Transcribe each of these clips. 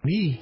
Me.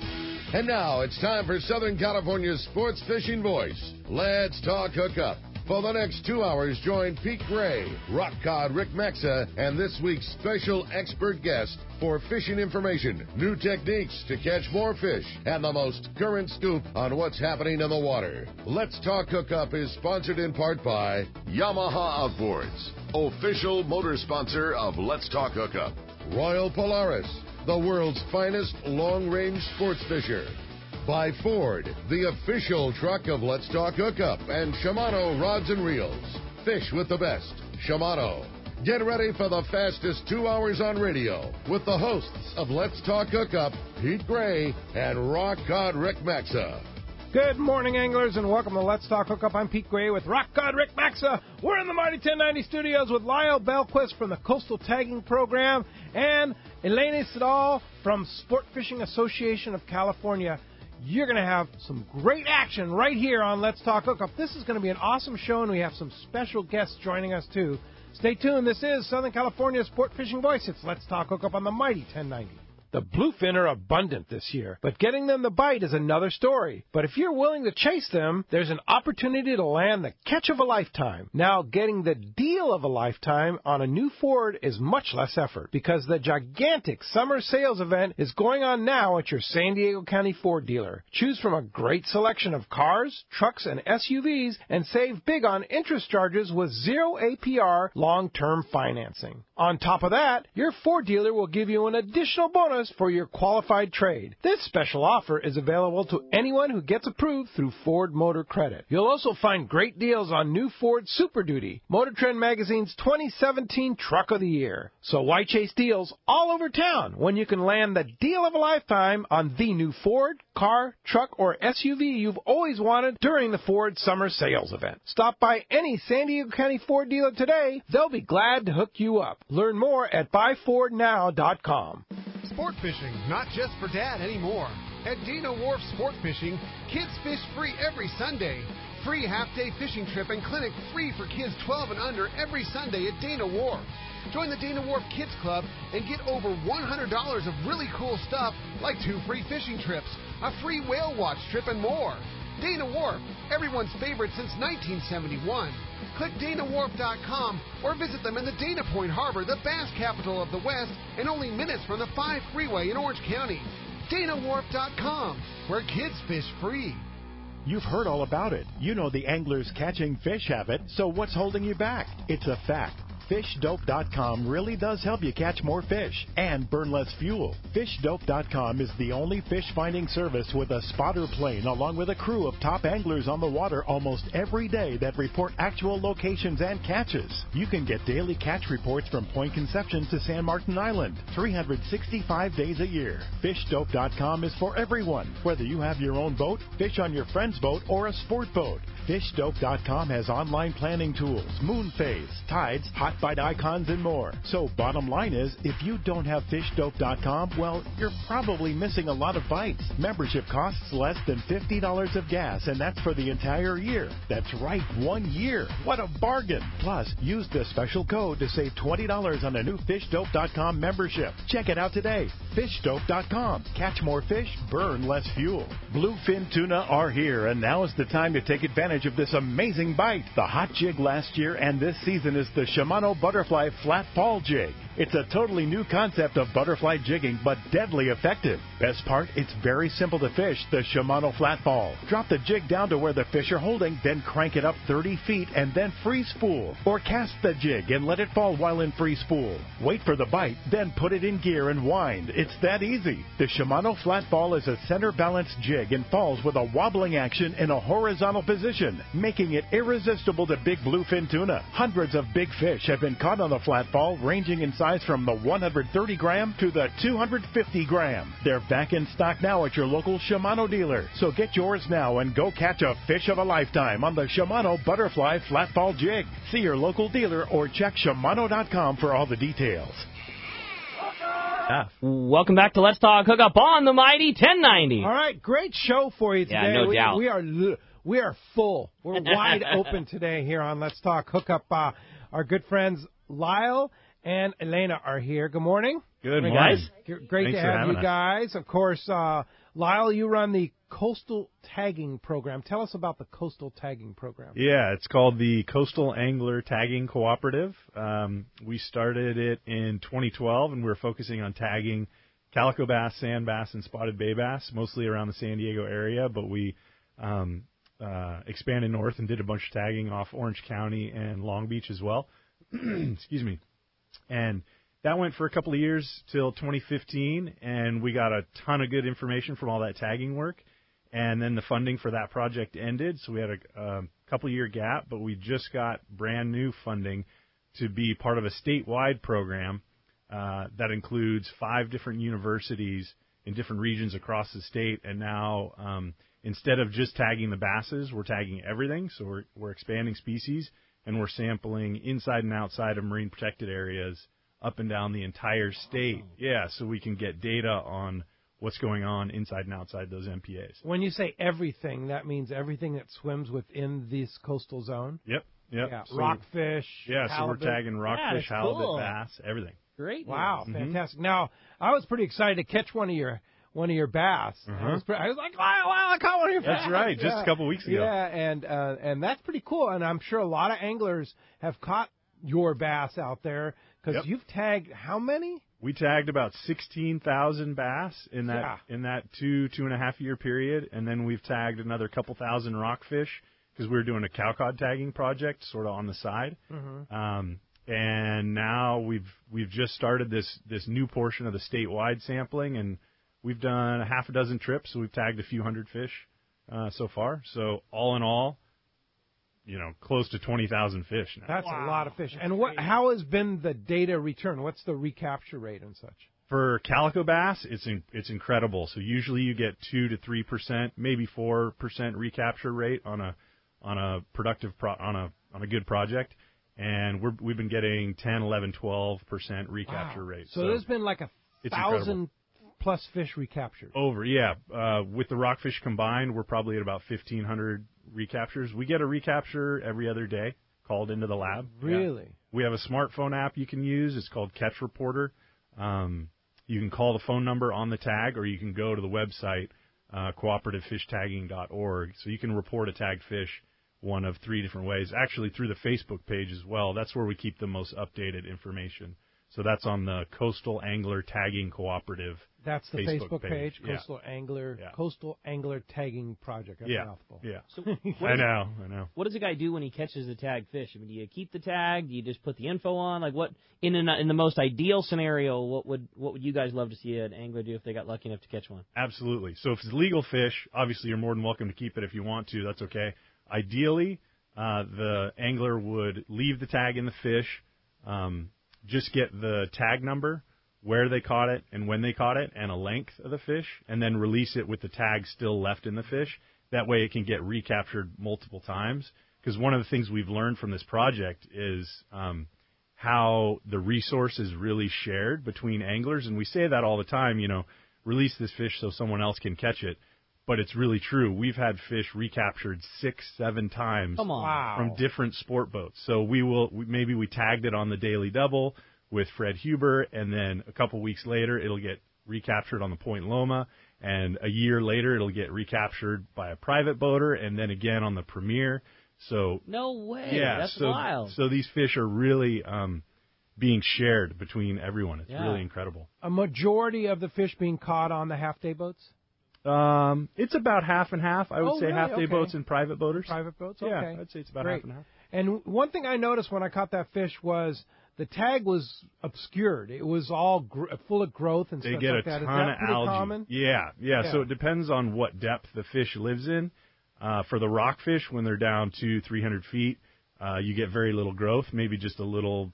And now it's time for Southern California's sports fishing voice. Let's talk hookup. For the next 2 hours, join Pete Gray, rock cod Rick Maxa, and this week's special expert guest for fishing information, new techniques to catch more fish, and the most current scoop on what's happening in the water. Let's Talk Hookup is sponsored in part by Yamaha Outboards, official motor sponsor of Let's Talk Hookup. Royal Polaris, the world's finest long-range sports fisher. By Ford, the official truck of Let's Talk Hookup, and Shimano Rods and Reels. Fish with the best. Shimano. Get ready for the fastest 2 hours on radio with the hosts of Let's Talk Hookup, Pete Gray and Rock God Rick Maxa. Good morning, anglers, and welcome to Let's Talk Hookup. I'm Pete Gray with Rock God Rick Maxa. We're in the Mighty 1090 studios with Lyall Bellquist from the Coastal Tagging Program and Alayna Siddall from Sportfishing Association of California. You're going to have some great action right here on Let's Talk Hookup. This is going to be an awesome show, and we have some special guests joining us, too. Stay tuned. This is Southern California's Sport Fishing Voice. It's Let's Talk Hookup on the Mighty 1090. The bluefin are abundant this year, but getting them to bite is another story. But if you're willing to chase them, there's an opportunity to land the catch of a lifetime. Now, getting the deal of a lifetime on a new Ford is much less effort because the gigantic summer sales event is going on now at your San Diego County Ford dealer. Choose from a great selection of cars, trucks, and SUVs and save big on interest charges with 0 APR long-term financing. On top of that, your Ford dealer will give you an additional bonus for your qualified trade. This special offer is available to anyone who gets approved through Ford Motor Credit. You'll also find great deals on new Ford Super Duty, Motor Trend Magazine's 2017 Truck of the Year. So why chase deals all over town when you can land the deal of a lifetime on the new Ford, car, truck, or SUV you've always wanted during the Ford Summer Sales Event? Stop by any San Diego County Ford dealer today. They'll be glad to hook you up. Learn more at buyfordnow.com. Sport fishing, not just for dad anymore. At Dana Wharf Sport Fishing, kids fish free every Sunday. Free half-day fishing trip and clinic free for kids 12 and under every Sunday at Dana Wharf. Join the Dana Wharf Kids Club and get over $100 of really cool stuff like 2 free fishing trips, a free whale watch trip, and more. Dana Wharf, everyone's favorite since 1971. Click DanaWharf.com or visit them in the Dana Point Harbor, the bass capital of the West, and only minutes from the 5 freeway in Orange County. DanaWharf.com, where kids fish free. You've heard all about it. You know the anglers catching fish have it, so what's holding you back? It's a fact. FishDope.com really does help you catch more fish and burn less fuel. FishDope.com is the only fish finding service with a spotter plane along with a crew of top anglers on the water almost every day that report actual locations and catches. You can get daily catch reports from Point Conception to San Martin Island, 365 days a year. FishDope.com is for everyone, whether you have your own boat, fish on your friend's boat, or a sport boat. FishDope.com has online planning tools, moon phase, tides, hot bite icons, and more. So bottom line is, if you don't have FishDope.com, well, you're probably missing a lot of bites. Membership costs less than $50 of gas, and that's for the entire year. That's right, 1 year. What a bargain. Plus, use the special code to save $20 on a new FishDope.com membership. Check it out today. FishDope.com. Catch more fish, burn less fuel. Bluefin tuna are here, and now is the time to take advantage of this amazing bite. The hot jig last year and this season is the Shimano Butterfly Flat Fall Jig. It's a totally new concept of butterfly jigging, but deadly effective. Best part, it's very simple to fish the Shimano Flat Fall. Drop the jig down to where the fish are holding, then crank it up 30 feet and then free spool. Or cast the jig and let it fall while in free spool. Wait for the bite, then put it in gear and wind. It's that easy. The Shimano Flat Fall is a center balanced jig and falls with a wobbling action in a horizontal position, making it irresistible to big bluefin tuna. Hundreds of big fish have been caught on the Flat Fall, ranging in size from the 130 gram to the 250 gram. They're back in stock now at your local Shimano dealer. So get yours now and go catch a fish of a lifetime on the Shimano Butterfly Flat Fall Jig. See your local dealer or check Shimano.com for all the details. Welcome back to Let's Talk Hookup on the Mighty 1090. All right, great show for you today. Yeah, no doubt. We are full. We're wide open today here on Let's Talk Hookup. Our good friends Lyall and Alayna are here. Good morning. Good Hey, morning. guys. Great Thanks to for have having you us. guys. Of course, Lyall, you run the Coastal Tagging Program. Tell us about the Coastal Tagging Program. Yeah, it's called the Coastal Angler Tagging Cooperative. We started it in 2012, and we were focusing on tagging calico bass, sand bass, and spotted bay bass, mostly around the San Diego area, but we expanded north and did a bunch of tagging off Orange County and Long Beach as well. Excuse me. And that went for a couple of years till 2015, and we got a ton of good information from all that tagging work. And then the funding for that project ended, so we had a couple-year gap, but we just got brand-new funding to be part of a statewide program that includes 5 different universities in different regions across the state. And now, instead of just tagging the basses, we're tagging everything. So we're expanding species, and we're sampling inside and outside of marine protected areas up and down the entire state. Wow. Yeah, so we can get data on what's going on inside and outside those MPAs. When you say everything, that means everything that swims within this coastal zone? Yep. Yeah, So, rockfish, yeah, halibut. So we're tagging rockfish, halibut, cool. bass, everything. Great. Wow, fantastic. Now, I was pretty excited to catch one of your bass. I was like, wow, I caught one of your bass. That's right, just a couple weeks ago. Yeah, and that's pretty cool. And I'm sure a lot of anglers have caught your bass out there because you've tagged how many? We tagged about 16,000 bass in that 2.5 year period, and then we've tagged another couple thousand rockfish because we were doing a cowcod tagging project sort of on the side. And now we've just started this new portion of the statewide sampling, and we've done a half a dozen trips, so we've tagged a few hundred fish so far. So all in all, close to 20,000 fish now. That's a lot of fish. And how has been the data return? What's the recapture rate and such? For calico bass, it's incredible. So usually you get 2 to 3%, maybe 4% recapture rate on a productive on a good project, and we've been getting 10, 11, 12% recapture rate. So there's been like 1,000 plus fish recaptured. With the rockfish combined, we're probably at about 1,500 recaptures. We get a recapture every other day called into the lab. Really? Yeah. We have a smartphone app you can use. It's called Catch Reporter. You can call the phone number on the tag, or you can go to the website, cooperativefishtagging.org. So you can report a tagged fish one of 3 different ways. Actually, through the Facebook page as well. That's where we keep the most updated information. So that's on the Coastal Angler Tagging Cooperative. That's the Facebook page, Yeah. Coastal Angler Tagging Project. That's a mouthful. Yeah. So I know. What does a guy do when he catches the tagged fish? I mean, do you keep the tag? Do you just put the info on? Like, what in the most ideal scenario, what would you guys love to see an angler do if they got lucky enough to catch one? Absolutely. So if it's legal fish, obviously you're more than welcome to keep it if you want to. That's okay. Ideally, the angler would leave the tag in the fish, just get the tag number, where they caught it and when they caught it, and a length of the fish, and then release it with the tag still left in the fish. That way it can get recaptured multiple times. Because one of the things we've learned from this project is how the resource is really shared between anglers. And we say that all the time, release this fish so someone else can catch it. But it's really true. We've had fish recaptured 6-7 times from different sport boats. So maybe we tagged it on the Daily Double with Fred Huber, and then a couple weeks later it'll get recaptured on the Point Loma, and a year later it'll get recaptured by a private boater, and then again on the Premier. So no way. Yeah, that's wild. So these fish are really being shared between everyone. It's really incredible. A majority of the fish being caught on the half-day boats? It's about half and half. I would say really? half-day boats and private boaters. Private boats, Yeah, okay. I'd say it's about Great. half and half. And one thing I noticed when I caught that fish was the tag was obscured. It was all full of growth and They stuff get like a that. ton Is that of pretty algae. common? Yeah. So it depends on what depth the fish lives in. For the rockfish, when they're down 200-300 feet, you get very little growth, maybe just a little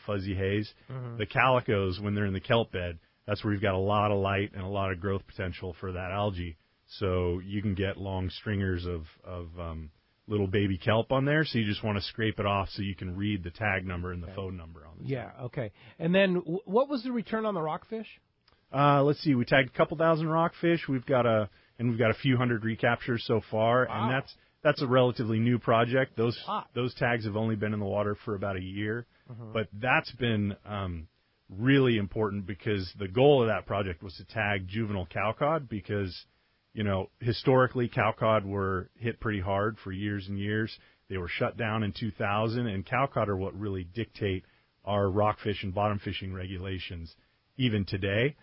fuzzy haze. The calicos, when they're in the kelp bed, that's where you've got a lot of light and a lot of growth potential for that algae. So you can get long stringers of little baby kelp on there. So you just want to scrape it off so you can read the tag number and the phone number on the tag. Yeah, okay. And then what was the return on the rockfish? Let's see. We tagged a couple thousand rockfish. We've got a few hundred recaptures so far, and that's a relatively new project. Those tags have only been in the water for about a year, but that's been really important because the goal of that project was to tag juvenile cow cod because, historically cow cod were hit pretty hard for years and years. They were shut down in 2000, and cow cod are what really dictate our rockfish and bottom fishing regulations even today.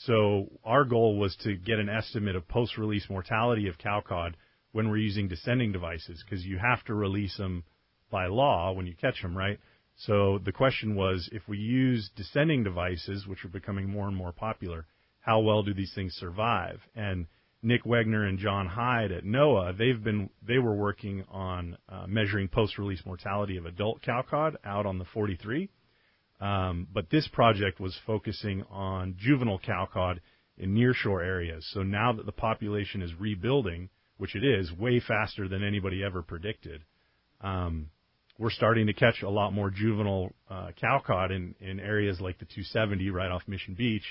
So our goal was to get an estimate of post-release mortality of cow cod when we're using descending devices because you have to release them by law when you catch them, right? So the question was, if we use descending devices, which are becoming more and more popular, how well do these things survive? And Nick Wegner and John Hyde at NOAA, they were working on measuring post-release mortality of adult cow cod out on the 43. But this project was focusing on juvenile cow cod in nearshore areas. So now that the population is rebuilding, which it is way faster than anybody ever predicted, we're starting to catch a lot more juvenile cow cod in areas like the 270 right off Mission Beach.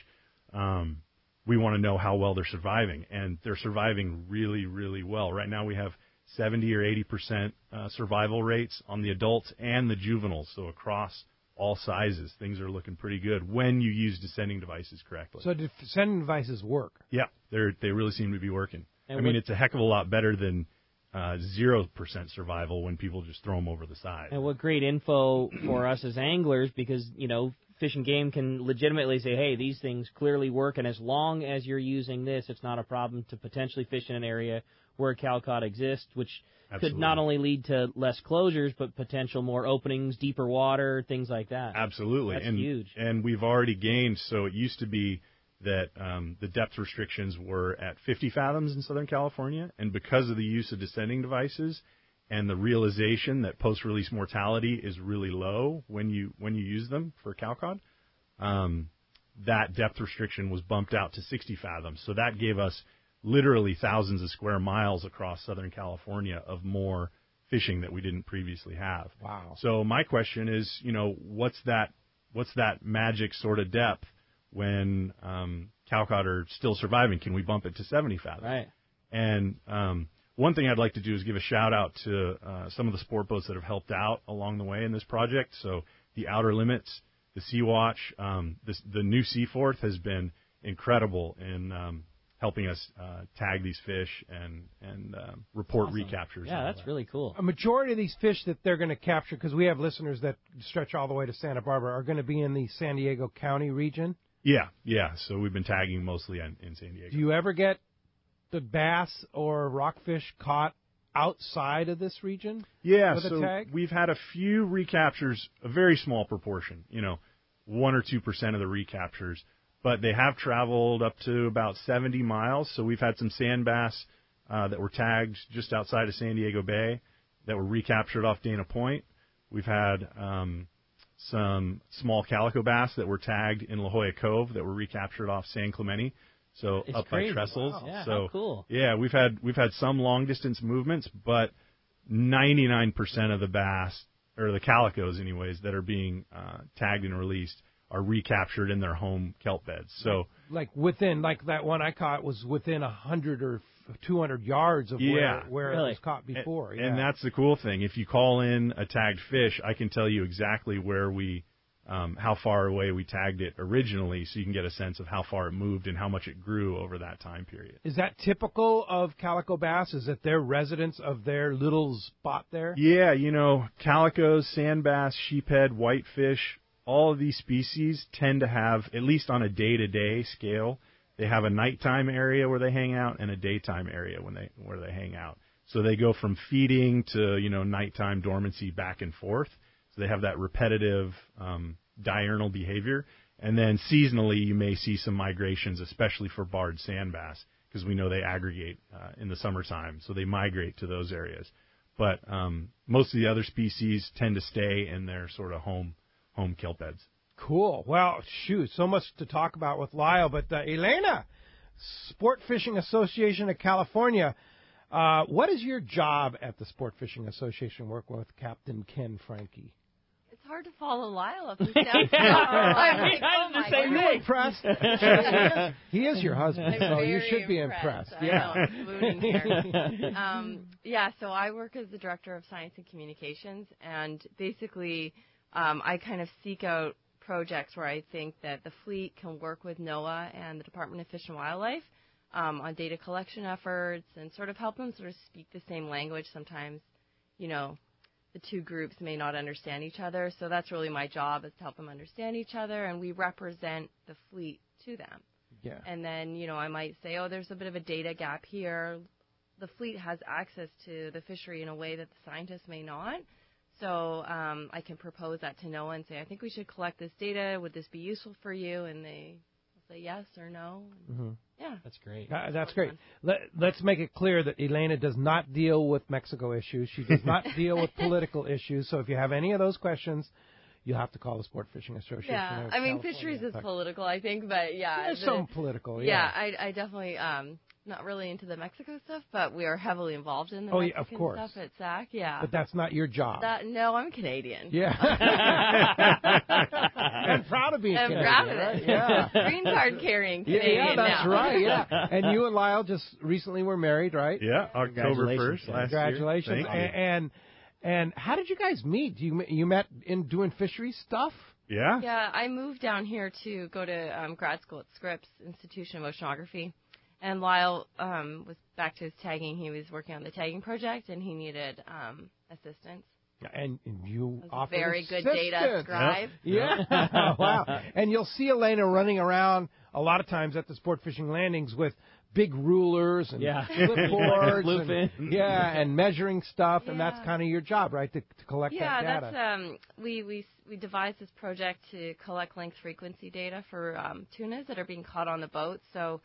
We want to know how well they're surviving, and they're surviving really, really well. Right now we have 70 or 80% survival rates on the adults and the juveniles, so across all sizes, things are looking pretty good when you use descending devices correctly. So descending devices work? Yeah, they really seem to be working. And it's a heck of a lot better than 0% survival when people just throw them over the side. And what great info for us as anglers, because, Fish and Game can legitimately say, hey, these things clearly work, and as long as you're using this, it's not a problem to potentially fish in an area where cow cod exists, which could not only lead to less closures, but potential more openings, deeper water, things like that. Absolutely. That's huge. And we've already gained, so it used to be that the depth restrictions were at 50 fathoms in Southern California, and because of the use of descending devices and the realization that post-release mortality is really low when you use them for cow cod, that depth restriction was bumped out to 60 fathoms. So that gave us literally thousands of square miles across Southern California of more fishing that we didn't previously have. Wow. So my question is, what's that magic sort of depth when cow cod are still surviving? Can we bump it to 70 fathoms? Right. And one thing I'd like to do is give a shout-out to some of the sport boats that have helped out along the way in this project. So the Outer Limits, the Sea Watch, the new Seaforth has been incredible in helping us tag these fish and report recaptures. Yeah, that's really cool. A majority of these fish that they're going to capture, because we have listeners that stretch all the way to Santa Barbara, are going to be in the San Diego County region? Yeah. So we've been tagging mostly in San Diego. Do you ever get the bass or rockfish caught outside of this region? Yeah, with a tag? We've had a few recaptures, a very small proportion, 1 or 2% of the recaptures, but they have traveled up to about 70 miles. So we've had some sand bass that were tagged just outside of San Diego Bay that were recaptured off Dana Point. We've had some small calico bass that were tagged in La Jolla Cove that were recaptured off San Clemente. So it's up crazy. by Trestles. Wow. Yeah, so how cool. Yeah, we've had some long distance movements, but 99% of the bass, or the calicos anyways, that are being tagged and released are recaptured in their home kelp beds. So like that one I caught was within 100 or 200 yards of where it was caught before. And that's the cool thing. If you call in a tagged fish, I can tell you exactly where how far away we tagged it originally, so you can get a sense of how far it moved and how much it grew over that time period. Is that typical of calico bass? Is it their residence of their little spot there? Yeah, calicos, sand bass, sheephead, whitefish, all of these species tend to have, at least on a day-to-day scale, they have a nighttime area where they hang out and a daytime area where they hang out. So they go from feeding to, nighttime dormancy back and forth. So they have that repetitive diurnal behavior. And then seasonally, you may see some migrations, especially for barred sand bass, because we know they aggregate in the summertime. So they migrate to those areas. But most of the other species tend to stay in their sort of home kelp beds. Cool. Well, shoot, so much to talk about with Lyall. But Alayna, Sportfishing Association of California, what is your job at the Sportfishing Association working with Captain Ken Frankie? It's hard to follow Lyall up and down. Are you impressed? He is your husband, so you should be impressed. I know, I'm swooning here. So I work as the Director of Science and Communications, and basically I kind of seek out projects where I think that the fleet can work with NOAA and the Department of Fish and Wildlife on data collection efforts and sort of help them sort of speak the same language. Sometimes, the two groups may not understand each other, so that's really my job, is to help them understand each other, and we represent the fleet to them. Yeah. And then, I might say, there's a bit of a data gap here. The fleet has access to the fishery in a way that the scientists may not. So I can propose that to NOAA and say, I think we should collect this data. Would this be useful for you? And they will say yes or no. Mm-hmm. Yeah. That's great. That's great. Let's make it clear that Alayna does not deal with Mexico issues. She does not deal with political issues. So if you have any of those questions, you'll have to call the Sport Fishing Association. Yeah, I mean, fisheries is political, I think, but yeah. There's some political, yeah. I definitely, not really into the Mexico stuff, but we are heavily involved in the Mexican stuff at SAC, yeah. But that's not your job. No, I'm Canadian. Yeah. And proud of being Canadian. I'm proud of it. Right? Yeah. Green card carrying Canadian Yeah, that's now. right, yeah. And you and Lyall just recently were married, right? Yeah, October 1st last Congratulations. year. Thank you. And how did you guys meet? You met in doing fishery stuff? Yeah. Yeah, I moved down here to go to grad school at Scripps Institution of Oceanography. And Lyall was back to his tagging. He was working on the tagging project, and he needed assistance. And you offered very assistance. good data scribe. Yeah. Wow. And you'll see Alayna running around a lot of times at the sport fishing landings with big rulers and clipboards and measuring stuff, and that's kind of your job, right, to collect that data. Yeah, that's we devised this project to collect length frequency data for tunas that are being caught on the boat. So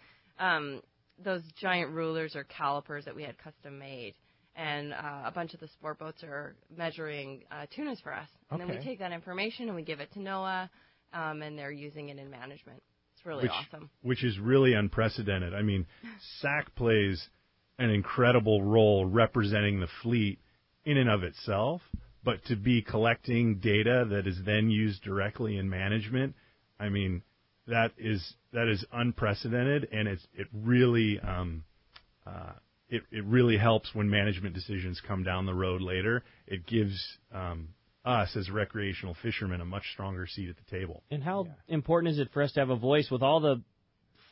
those giant rulers or calipers that we had custom made, and a bunch of the sport boats are measuring tunas for us. And then we take that information and we give it to NOAA, and they're using it in management. It's really awesome. Which is really unprecedented. I mean, SAC plays an incredible role representing the fleet in and of itself, but to be collecting data that is then used directly in management, I mean, that is unprecedented, and it really it really helps when management decisions come down the road later. It gives us as recreational fishermen a much stronger seat at the table. And how important is it for us to have a voice with all the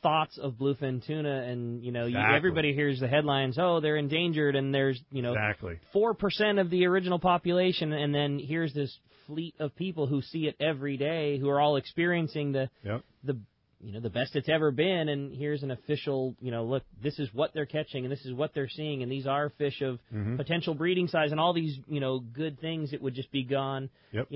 thoughts of bluefin tuna, and everybody hears the headlines, they're endangered, and there's 4% of the original population, and then here's this fleet of people who see it every day, who are all experiencing the best it's ever been, and here's an official, look, this is what they're catching, and this is what they're seeing, and these are fish of potential breeding size, and all these, good things that would just be gone, that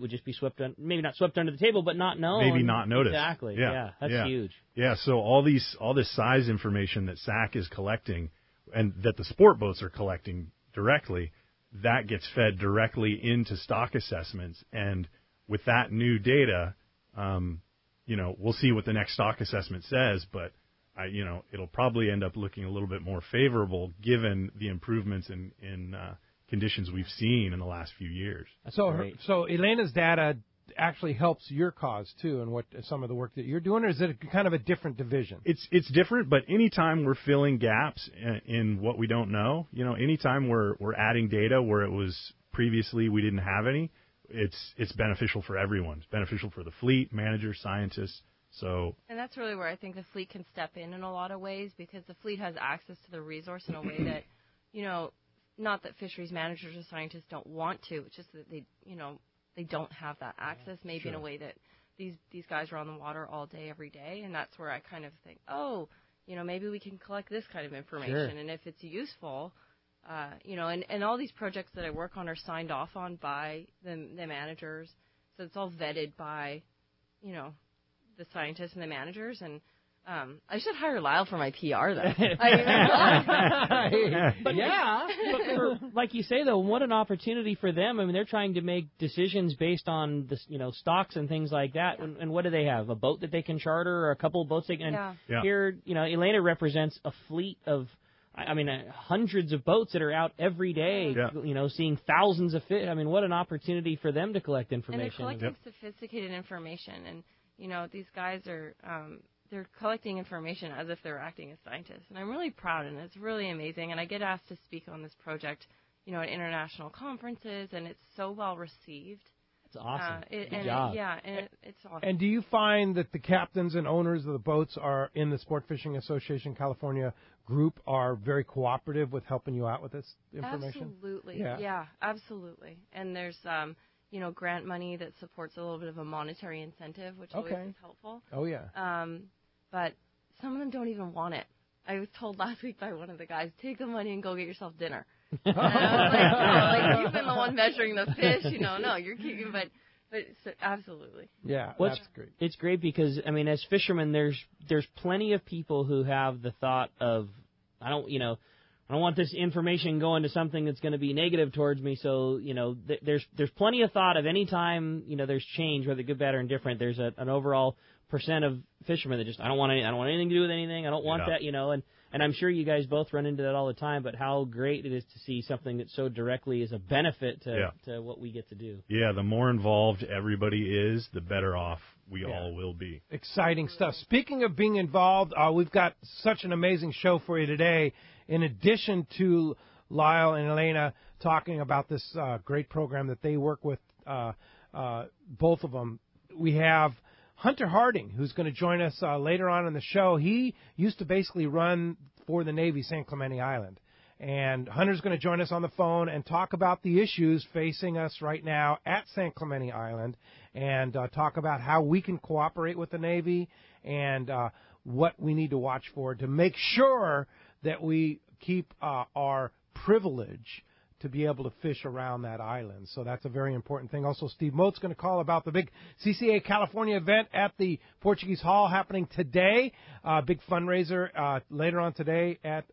would just be swept on, maybe not swept under the table, but not known. Maybe not noticed. Exactly, yeah, that's huge. Yeah, so all this size information that SAC is collecting, and that the sport boats are collecting directly, that gets fed directly into stock assessments, and with that new data, we'll see what the next stock assessment says, but it'll probably end up looking a little bit more favorable given the improvements in conditions we've seen in the last few years. So Alayna's data actually helps your cause too, and what some of the work that you're doing, or is it kind of a different division? It's different, but anytime we're filling gaps in what we don't know, anytime we're adding data where it was previously we didn't have any, it's beneficial for everyone. It's beneficial for the fleet, managers, scientists. And that's really where I think the fleet can step in a lot of ways, because the fleet has access to the resource in a way that, not that fisheries managers or scientists don't want to, it's just that they don't have that access, maybe in a way that these guys are on the water all day, every day, and that's where I kind of think, maybe we can collect this kind of information, and if it's useful. And all these projects that I work on are signed off on by the managers. So it's all vetted by, the scientists and the managers. And I should hire Lyall for my PR, though. But like you say, though, what an opportunity for them. I mean, they're trying to make decisions based on the stocks and things like that. And what do they have? A boat that they can charter, or a couple of boats they can? Here, Alayna represents a fleet of, hundreds of boats that are out every day, seeing thousands of fish. I mean, what an opportunity for them to collect information. And they're collecting sophisticated information. And, these guys are, they're collecting information as if they're acting as scientists. And I'm really proud, and it's really amazing. And I get asked to speak on this project, at international conferences, and it's so well received. It's awesome. It's awesome. And do you find that the captains and owners of the boats are in the Sport Fishing Association California group are very cooperative with helping you out with this information? Absolutely. Yeah, absolutely. And there's grant money that supports a little bit of a monetary incentive, which always is helpful. Oh yeah. But some of them don't even want it. I was told last week by one of the guys, take the money and go get yourself dinner. And I was like, you've been the one measuring the fish, no, you're keeping, but absolutely. Yeah, that's great. It's great because, as fishermen, there's plenty of people who have the thought of, I don't want this information going to something that's going to be negative towards me. So, there's plenty of thought of any time, there's change, whether good, bad, or indifferent. There's an overall percent of fishermen that just, I don't want anything to do with anything. I don't want that, and I'm sure you guys both run into that all the time, but how great it is to see something that so directly is a benefit to what we get to do. Yeah, the more involved everybody is, the better off we all will be. Exciting stuff. Speaking of being involved, we've got such an amazing show for you today. In addition to Lyall and Alayna talking about this great program that they work with, both of them, we have Hunter Harding, who's going to join us later on in the show. He used to basically run for the Navy San Clemente Island. And Hunter's going to join us on the phone and talk about the issues facing us right now at San Clemente Island and talk about how we can cooperate with the Navy and what we need to watch for to make sure that we keep our privilege to be able to fish around that island. So that's a very important thing. Also, Steve Mote's going to call about the big CCA California event at the Portuguese Hall happening today. Big fundraiser later on today at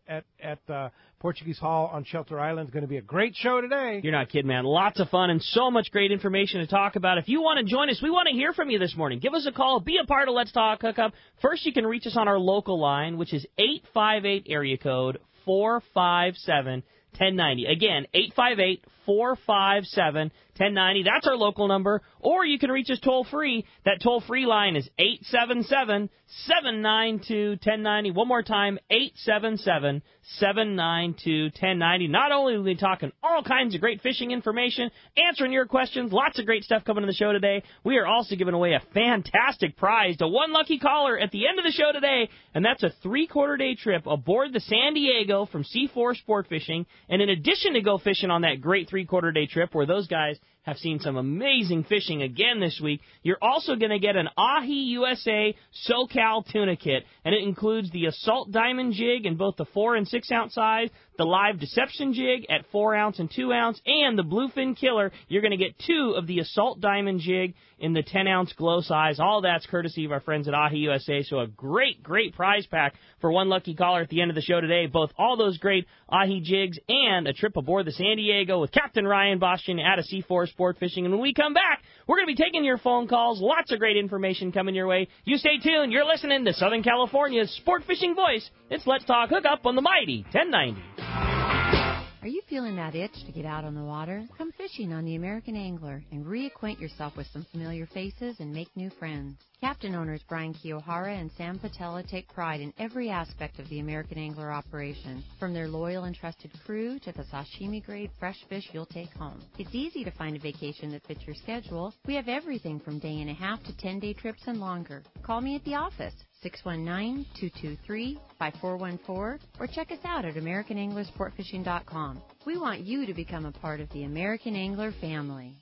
the Portuguese Hall on Shelter Island. It's going to be a great show today. You're not kidding, man. Lots of fun and so much great information to talk about. If you want to join us, we want to hear from you this morning. Give us a call. Be a part of Let's Talk Hookup. First, you can reach us on our local line, which is 858 area code 457 1090. Again, 858-457-1090. That's our local number. Or you can reach us toll-free. That toll-free line is 877-792-1090. One more time, 877-792-1090. Not only are we talking all kinds of great fishing information, answering your questions, lots of great stuff coming to the show today, we are also giving away a fantastic prize to one lucky caller at the end of the show today, and that's a 3-quarter-day trip aboard the San Diego from C4 Sport Fishing. And in addition to go fishing on that great 3-quarter-day trip where those guys have seen some amazing fishing again this week, you're also going to get an Ahi USA SoCal tuna kit, and it includes the Assault Diamond jig in both the 4 and 6 ounce size, the Live Deception jig at 4 ounce and 2 ounce, and the Bluefin Killer. You're going to get 2 of the Assault Diamond jig in the 10 ounce glow size. All that's courtesy of our friends at Ahi USA. So a great prize pack for one lucky caller at the end of the show today. Both all those great Ahi jigs and a trip aboard the San Diego with Captain Ryan Bostian out of C4 Sport Fishing. And when we come back, we're going to be taking your phone calls. Lots of great information coming your way. You stay tuned. You're listening to Southern California's Sport Fishing Voice. It's Let's Talk Hookup on the mighty 1090. Are you feeling that itch to get out on the water? Come fishing on the American Angler and reacquaint yourself with some familiar faces and make new friends. Captain owners Brian Kiyohara and Sam Patella take pride in every aspect of the American Angler operation, from their loyal and trusted crew to the sashimi-grade fresh fish you'll take home. It's easy to find a vacation that fits your schedule. We have everything from day and a half to 10-day trips and longer. Call me at the office, 619-223-5414, or check us out at AmericanAnglerSportFishing.com. We want you to become a part of the American Angler family.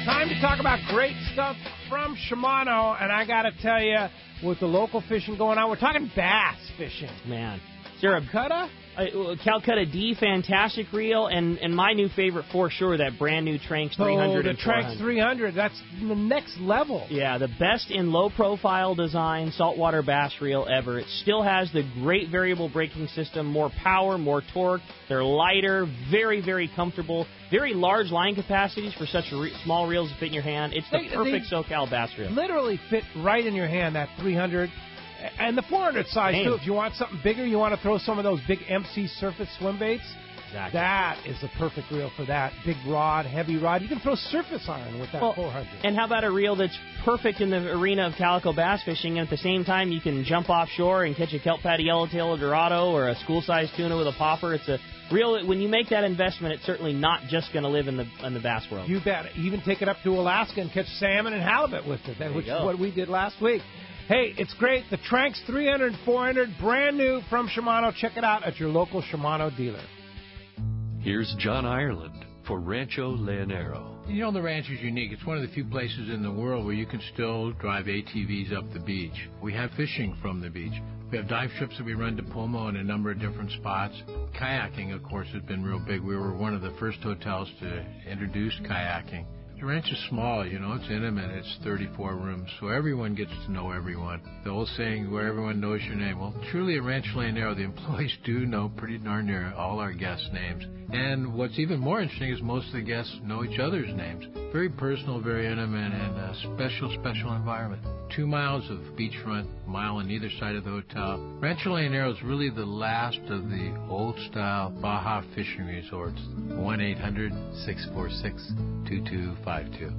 Time to talk about great stuff from Shimano, and I got to tell you, with the local fishing going on, we're talking bass fishing. Man. Is there Calcutta? Calcutta D, fantastic reel, and my new favorite for sure, that brand new Tranx 300. Oh, the Tranx 300, that's the next level. Yeah, the best in low-profile design saltwater bass reel ever. It still has the great variable braking system, more power, more torque. They're lighter, very, very comfortable, very large line capacities for such small reels to fit in your hand. It's the perfect SoCal bass reel. Literally fit right in your hand, that 300. And the 400 size, too. If you want something bigger, you want to throw some of those big MC surface swim baits. Exactly. That is the perfect reel for that. Big rod, heavy rod. You can throw surface iron with that 400. And how about a reel that's perfect in the arena of calico bass fishing, and at the same time you can jump offshore and catch a kelp patty yellowtail or dorado or a school-sized tuna with a popper. It's a reel that when you make that investment, it's certainly not just going to live in the bass world. You bet. Even take it up to Alaska and catch salmon and halibut with it, which is what we did last week. Hey, it's great. The Tranx 300, 400, brand new from Shimano. Check it out at your local Shimano dealer. Here's John Ireland for Rancho Leonero. You know, the ranch is unique. It's one of the few places in the world where you can still drive ATVs up the beach. We have fishing from the beach. We have dive trips that we run to Pomo in a number of different spots. Kayaking, of course, has been real big. We were one of the first hotels to introduce kayaking. The ranch is small, you know, it's intimate. It's 34 rooms, so everyone gets to know everyone. The old saying, where everyone knows your name. Well, truly at Rancho Leonero, the employees do know pretty darn near all our guests' names. And what's even more interesting is most of the guests know each other's names. Very personal, very intimate, and a special, special environment. 2 miles of beachfront, mile on either side of the hotel. Rancho Leonero is really the last of the old-style Baja fishing resorts. 1-800-646-2252.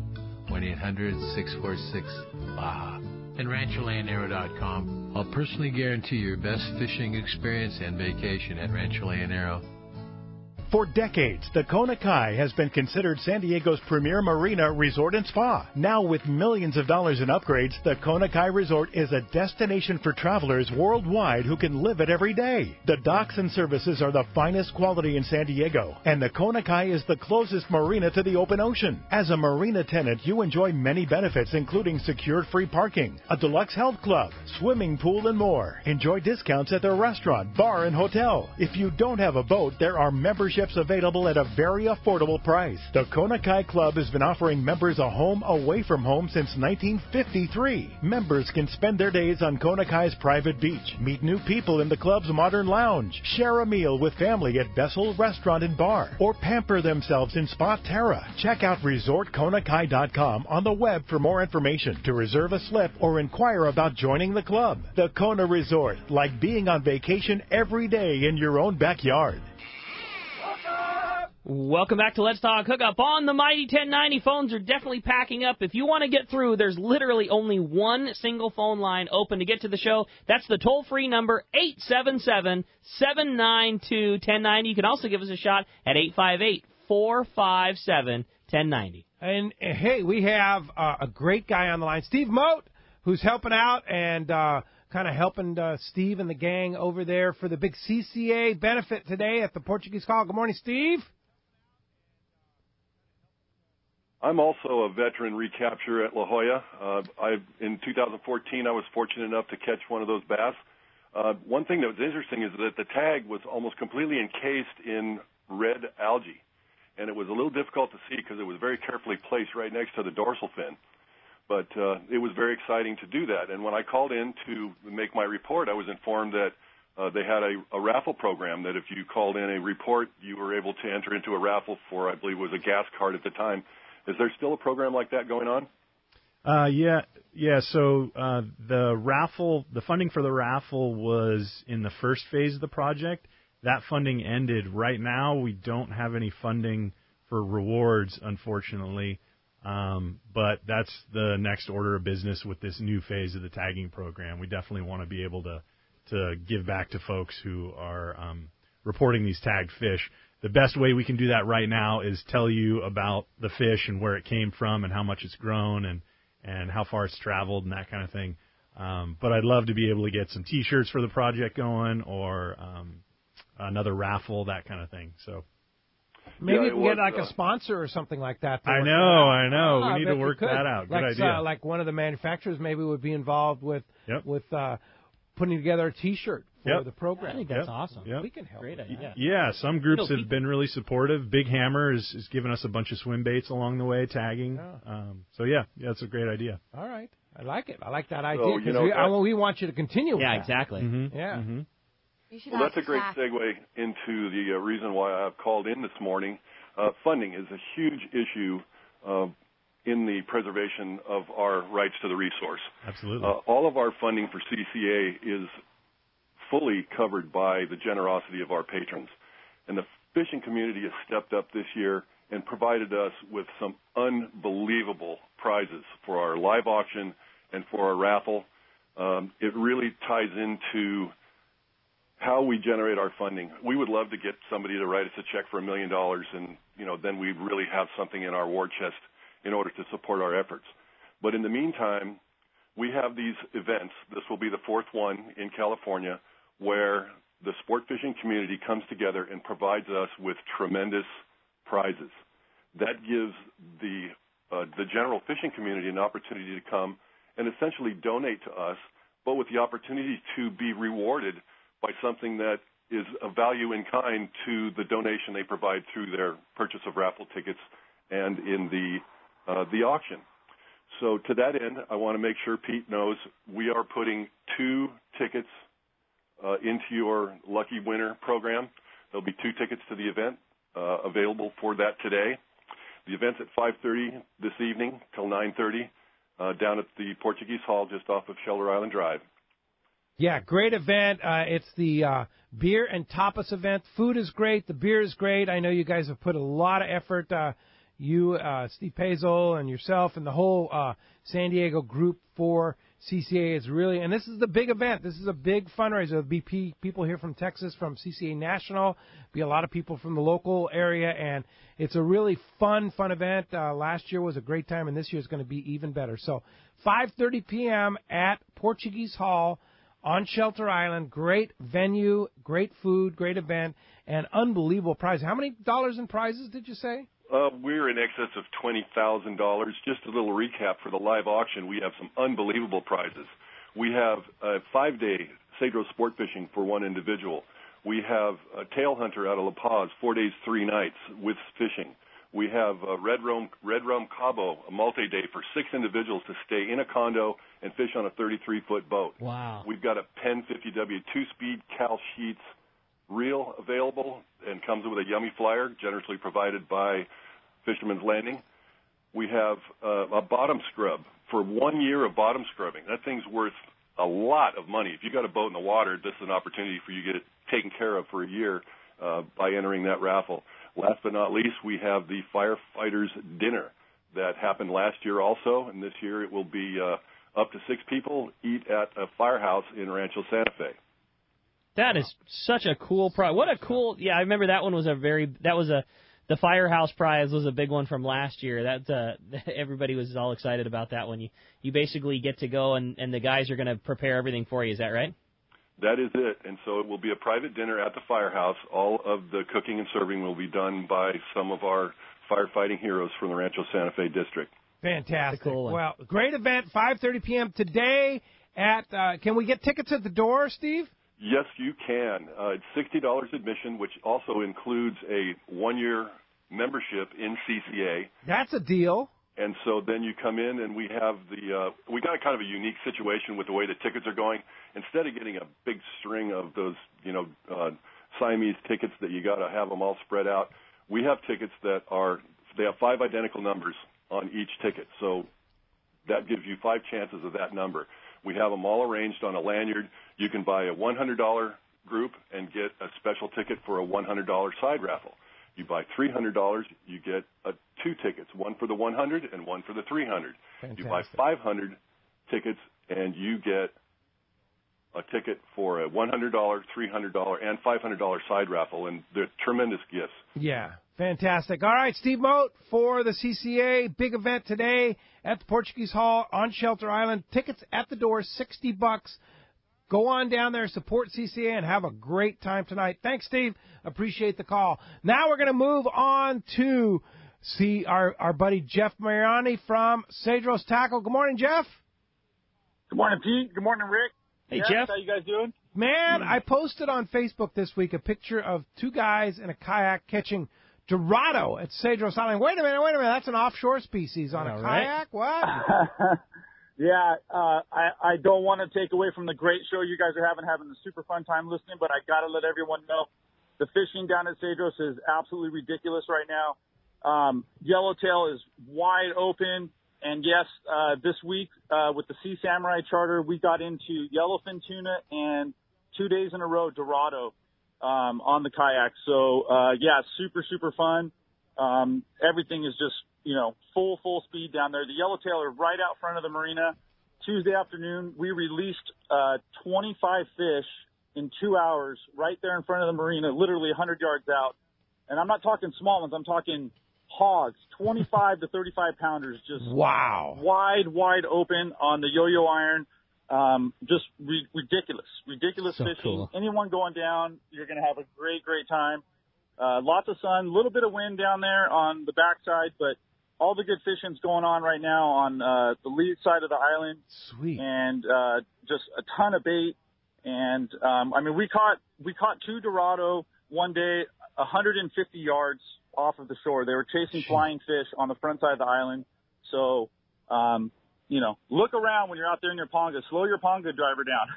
1-800-646-BAJA. And RanchoLeonero.com. I'll personally guarantee your best fishing experience and vacation at Rancho Leonero. For decades, the Kona Kai has been considered San Diego's premier marina resort and spa. Now with millions of dollars in upgrades, the Kona Kai Resort is a destination for travelers worldwide who can live it every day. The docks and services are the finest quality in San Diego, and the Kona Kai is the closest marina to the open ocean. As a marina tenant, you enjoy many benefits, including secured free parking, a deluxe health club, swimming pool, and more. Enjoy discounts at their restaurant, bar, and hotel. If you don't have a boat, there are memberships available at a very affordable price. The Kona Kai Club has been offering members a home away from home since 1953. Members can spend their days on Kona Kai's private beach, meet new people in the club's modern lounge, share a meal with family at Bessel Restaurant and Bar, or pamper themselves in Spa Terra. Check out ResortKonakai.com on the web for more information, to reserve a slip, or inquire about joining the club. The Kona Resort, like being on vacation every day in your own backyard. Welcome back to Let's Talk Hookup on the Mighty 1090. Phones are definitely packing up. If you want to get through, there's literally only one single phone line open to get to the show. That's the toll-free number, 877-792-1090. You can also give us a shot at 858-457-1090. And, hey, we have a great guy on the line, Steve Moat, who's helping out and kind of helping Steve and the gang over there for the big CCA benefit today at the Portuguese Call. Good morning, Steve. I'm also a veteran recapture at La Jolla. In 2014, I was fortunate enough to catch one of those bass. One thing that was interesting is that the tag was almost completely encased in red algae, and it was a little difficult to see because it was very carefully placed right next to the dorsal fin. But it was very exciting to do that. And when I called in to make my report, I was informed that they had a raffle program that if you called in a report, you were able to enter into a raffle for, I believe it was a gas card at the time. Is there still a program like that going on? Yeah. So the funding for the raffle was in the first phase of the project. That funding ended. Right now, we don't have any funding for rewards, unfortunately. But that's the next order of business with this new phase of the tagging program. We definitely want to be able to give back to folks who are reporting these tagged fish. The best way we can do that right now is tell you about the fish and where it came from and how much it's grown and how far it's traveled and that kind of thing. But I'd love to be able to get some T-shirts for the project going or another raffle, that kind of thing. So maybe you can get like a sponsor or something like that. I know. We need to work that out. Good idea. Like one of the manufacturers maybe would be involved with putting together a T-shirt for the program. I think that's awesome. Yep. We can help. Great idea. Yeah, some groups have been really supportive. Big Hammer is giving us a bunch of swim baits along the way, tagging. Yeah. It's a great idea. All right. I like it. I like that idea because we want you to continue with that. Yeah, exactly. Mm-hmm. Yeah. Mm-hmm. Well, that's a great segue into the reason why I've called in this morning. Funding is a huge issue in the preservation of our rights to the resource. Absolutely. All of our funding for CCA is fully covered by the generosity of our patrons. And the fishing community has stepped up this year and provided us with some unbelievable prizes for our live auction and for our raffle. It really ties into how we generate our funding. We would love to get somebody to write us a check for $1 million, and then we really have something in our war chest in order to support our efforts. But in the meantime, we have these events. This will be the fourth one in California, where the sport fishing community comes together and provides us with tremendous prizes. That gives the general fishing community an opportunity to come and essentially donate to us, but with the opportunity to be rewarded by something that is of value in kind to the donation they provide through their purchase of raffle tickets and in the auction. So to that end, I want to make sure Pete knows we are putting 2 tickets into your lucky winner program. There'll be 2 tickets to the event available for that today. The event's at 5:30 this evening till 9:30 down at the Portuguese Hall just off of Shelter Island Drive. Yeah, great event. It's the beer and tapas event. Food is great. The beer is great. I know you guys have put a lot of effort. You, Steve Pazel, and yourself, and the whole San Diego group for CCA is really, and this is the big event. This is a big fundraiser. There'll be people here from Texas, from CCA National, be a lot of people from the local area, and it's a really fun event. Last year was a great time, and this year is going to be even better. So 5:30 p.m. at Portuguese Hall on Shelter Island. Great venue, great food, great event, and unbelievable prizes. How many dollars in prizes did you say? We're in excess of $20,000. Just a little recap for the live auction. We have some unbelievable prizes. We have a 5-day Cedros sport fishing for one individual. We have a tail hunter out of La Paz, 4 days, 3 nights with fishing. We have a Red Rum Cabo, a multi-day for 6 individuals to stay in a condo and fish on a 33-foot boat. Wow. We've got a Penn 50W 2-speed Cal Sheets reel available and comes with a yummy flyer generously provided by Fisherman's Landing. We have a bottom scrub for 1 year of bottom scrubbing. That thing's worth a lot of money. If you got a boat in the water, this is an opportunity for you to get it taken care of for a year by entering that raffle. Last but not least, we have the Firefighters Dinner that happened last year also, and this year it will be up to 6 people eat at a firehouse in Rancho Santa Fe. That is such a cool prize. What a cool, I remember that one was the Firehouse prize was a big one from last year. That everybody was all excited about that one. You basically get to go and the guys are going to prepare everything for you. Is that right? That is it. And so it will be a private dinner at the firehouse. All of the cooking and serving will be done by some of our firefighting heroes from the Rancho Santa Fe district. Fantastic. Cool one. Well, great event, 5:30 p.m. today at, can we get tickets at the door, Steve? Yes, you can. It's $60 admission, which also includes a 1-year membership in CCA. That's a deal. And so then you come in, and we have we got a kind of a unique situation with the way the tickets are going. Instead of getting a big string of those, Siamese tickets that you got to have them all spread out, we have tickets that they have 5 identical numbers on each ticket. So that gives you 5 chances of that number. We have them all arranged on a lanyard. You can buy a $100 group and get a special ticket for a $100 side raffle. You buy $300, you get 2 tickets, one for the 100 and one for the 300. Fantastic. You buy 500 tickets and you get a ticket for a $100, $300, and $500 side raffle, and they're tremendous gifts. Yeah, fantastic. All right, Steve Moat for the CCA big event today at the Portuguese Hall on Shelter Island. Tickets at the door, $60. Go on down there, support CCA, and have a great time tonight. Thanks, Steve. Appreciate the call. Now we're going to move on to see our buddy Jeff Mariani from Cedros Tackle. Good morning, Jeff. Good morning, Pete. Good morning, Rick. Hey, Jeff. How you guys doing? Man, I posted on Facebook this week a picture of 2 guys in a kayak catching Dorado at Cedros Island. Wait a minute. That's an offshore species on a kayak? Right? What? Yeah, I don't want to take away from the great show you guys are having a super fun time listening, but I got to let everyone know the fishing down at Cedros is absolutely ridiculous right now. Yellowtail is wide open. And yes, this week with the Sea Samurai charter, we got into yellowfin tuna and 2 days in a row Dorado. on the kayak. So, yeah, super, super fun. Everything is just, full speed down there. The yellowtail are right out front of the marina. Tuesday afternoon, we released 25 fish in 2 hours right there in front of the marina, literally 100 yards out. And I'm not talking small ones. I'm talking hogs, 25 to 35 pounders, just wide open on the yo-yo iron. Just ridiculous So fishing. cool. Anyone going down, you're going to have a great time. Lots of sun, a little bit of wind down there on the backside, but all the good fishing's going on right now on the lead side of the island. Sweet. And just a ton of bait. And we caught 2 Dorado one day, 150 yards off of the shore. They were chasing flying fish on the front side of the island. So, look around when you're out there in your Ponga. Slow your Ponga driver down.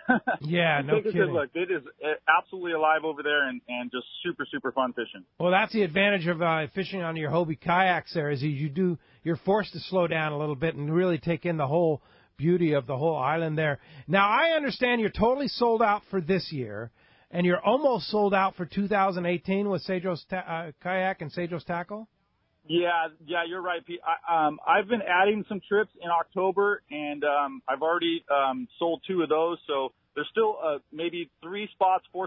Yeah, no Take a kidding. good look. It is absolutely alive over there and just super, super fun fishing. Well, that's the advantage of fishing on your Hobie kayaks there, is you're forced to slow down a little bit and really take in the whole beauty of the whole island there. Now, I understand you're totally sold out for this year, and you're almost sold out for 2018 with Cedros Kayak and Cedros Tackle? Yeah, you're right, Pete. I've been adding some trips in October, and I've already sold 2 of those. So there's still maybe 4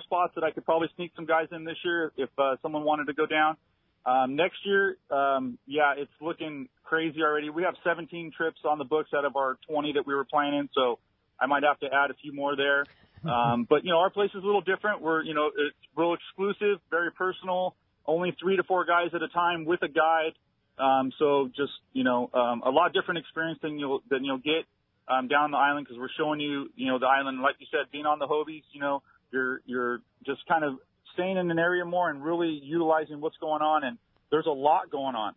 spots that I could probably sneak some guys in this year if someone wanted to go down. Next year, it's looking crazy already. We have 17 trips on the books out of our 20 that we were planning, so I might have to add a few more there. But, our place is a little different. It's real exclusive, very personal. Only 3 to 4 guys at a time with a guide. So just, a lot different experience than you'll get, down the island, because we're showing you, the island, like you said, being on the Hobies, you're just kind of staying in an area more and really utilizing what's going on. And there's a lot going on.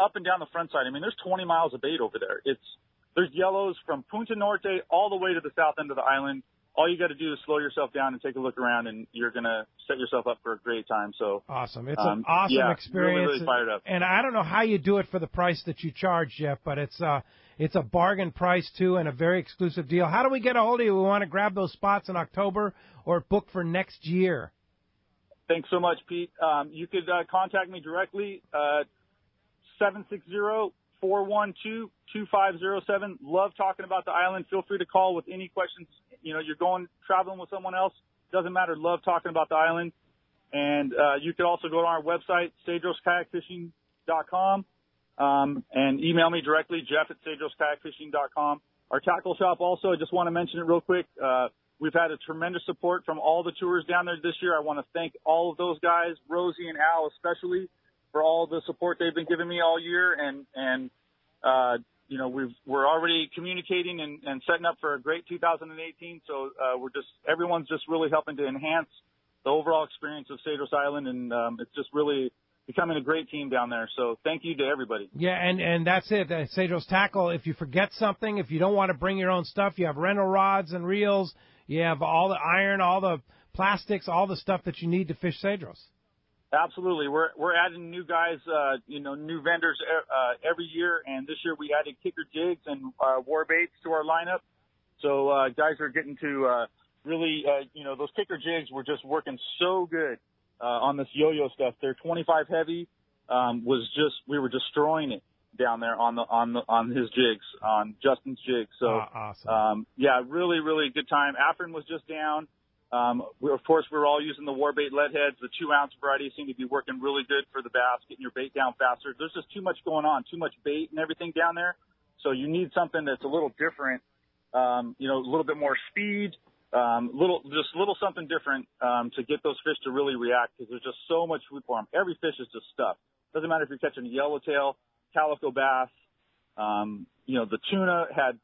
Up and down the front side. There's 20 miles of bait over there. There's yellows from Punta Norte all the way to the south end of the island. All you got to do is slow yourself down and take a look around, and you're going to set yourself up for a great time. So awesome. It's an awesome experience. Really fired up. And I don't know how you do it for the price that you charge, Jeff, but it's a bargain price, too, and a very exclusive deal. How do we get a hold of you? We want to grab those spots in October or book for next year. Thanks so much, Pete. You could contact me directly, 760-412-2507. Love talking about the island. Feel free to call with any questions. You're traveling with someone else. Doesn't matter. Love talking about the island. And you could also go to our website, cedroskayakfishing.com, and email me directly, jeff@cedroskayakfishing.com. Our tackle shop also, I just want to mention it real quick. We've had a tremendous support from all the tours down there this year. I want to thank all of those guys, Rosie and Al especially, for all the support they've been giving me all year. And we're already communicating and setting up for a great 2018. So everyone's just really helping to enhance the overall experience of Cedros Island, and it's just really becoming a great team down there. So thank you to everybody. Yeah, and that's it. Cedros Tackle, if you forget something, if you don't want to bring your own stuff, you have rental rods and reels, you have all the iron, all the plastics, all the stuff that you need to fish Cedros. Absolutely. We're adding new guys, new vendors every year, and this year we added kicker jigs and war baits to our lineup. So guys are getting to really, those kicker jigs were just working so good on this yo-yo stuff. They're 25 heavy. We were destroying it down there on his jigs, on Justin's jigs. So awesome. Really, really good time. Afrin was just down. Of course, we're all using the Warbait lead heads. The 2-ounce variety seem to be working really good for the bass, getting your bait down faster. There's just too much going on, too much bait and everything down there. So you need something that's a little different, a little bit more speed, little something different to get those fish to really react, because there's just so much food for them. Every fish is just stuffed. Doesn't matter if you're catching a yellowtail, calico bass. The tuna had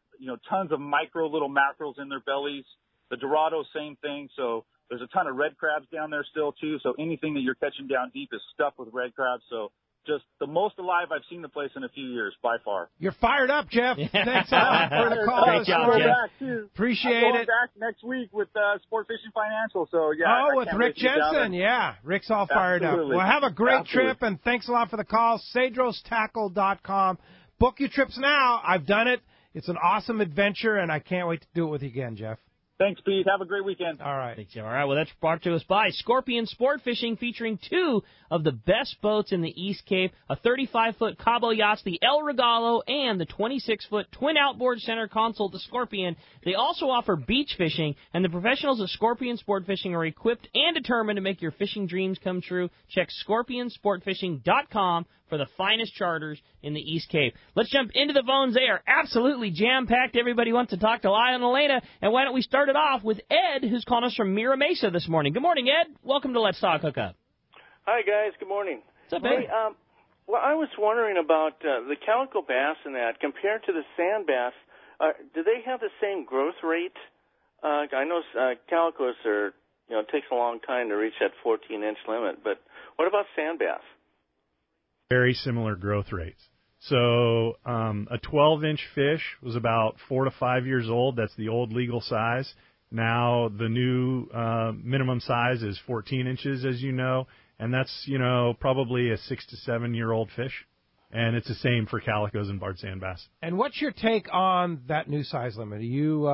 tons of micro little mackerels in their bellies. The Dorado, same thing. So there's a ton of red crabs down there still, too. So anything that you're catching down deep is stuffed with red crabs. So just the most alive I've seen the place in a few years, by far. You're fired up, Jeff. Thanks a lot for the call. Great job, Jeff. Appreciate I'm going it. back next week with Sportfishing Financial. So, yeah. Oh, with Rick Jensen. Yeah, Rick's all fired Absolutely. up. Well, have a great trip, and thanks a lot for the call. CedrosTackle.com. Book your trips now. I've done it. It's an awesome adventure, and I can't wait to do it with you again, Jeff. Thanks, Pete. Have a great weekend. All right. Thanks, Jim. All right, well, that's brought to us by Scorpion Sport Fishing, featuring two of the best boats in the East Cape, a 35-foot Cabo yachts, the El Regalo, and the 26-foot twin outboard center console, the Scorpion. They also offer beach fishing, and the professionals at Scorpion Sport Fishing are equipped and determined to make your fishing dreams come true. Check scorpionsportfishing.com for the finest charters in the East Cape. Let's jump into the phones. They are absolutely jam-packed. Everybody wants to talk to Lyall and Alayna. And why don't we start it off with Ed, who's calling us from Mira Mesa this morning. Good morning, Ed. Welcome to Let's Talk Hookup. Hi, guys. Good morning. What's up, Ed? Hey, well, I was wondering about the calico bass and that compared to the sand bass. Do they have the same growth rate? I know calicos are, it takes a long time to reach that 14-inch limit. But what about sand bass? Very similar growth rates. So a 12-inch fish was about 4 to 5 years old. That's the old legal size. Now the new minimum size is 14 inches, as you know, and that's, probably a 6 to 7 year old fish. And it's the same for calicos and barred sand bass. And what's your take on that new size limit? Are you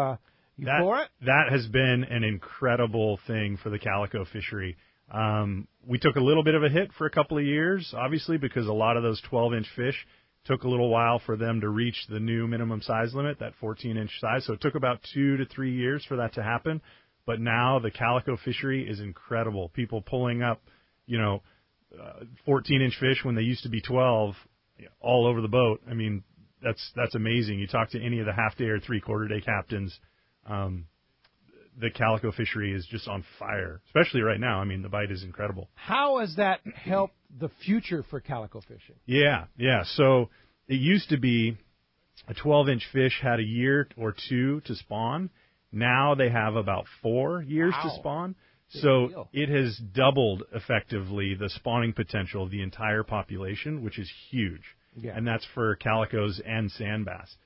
for it? That has been an incredible thing for the calico fishery. We took a little bit of a hit for a couple of years, obviously, because a lot of those 12-inch fish took a little while for them to reach the new minimum size limit, that 14-inch size. So it took about 2 to 3 years for that to happen. But now the calico fishery is incredible. People pulling up, 14-inch fish when they used to be 12 all over the boat. I mean, that's amazing. You talk to any of the half-day or three-quarter-day captains, the calico fishery is just on fire, especially right now. I mean, the bite is incredible. How has that helped the future for calico fishing? Yeah. So it used to be a 12-inch fish had a year or two to spawn. Now they have about 4 years to spawn. So it has doubled, effectively, the spawning potential of the entire population, which is huge. Yeah. And that's for calicos and sand bass.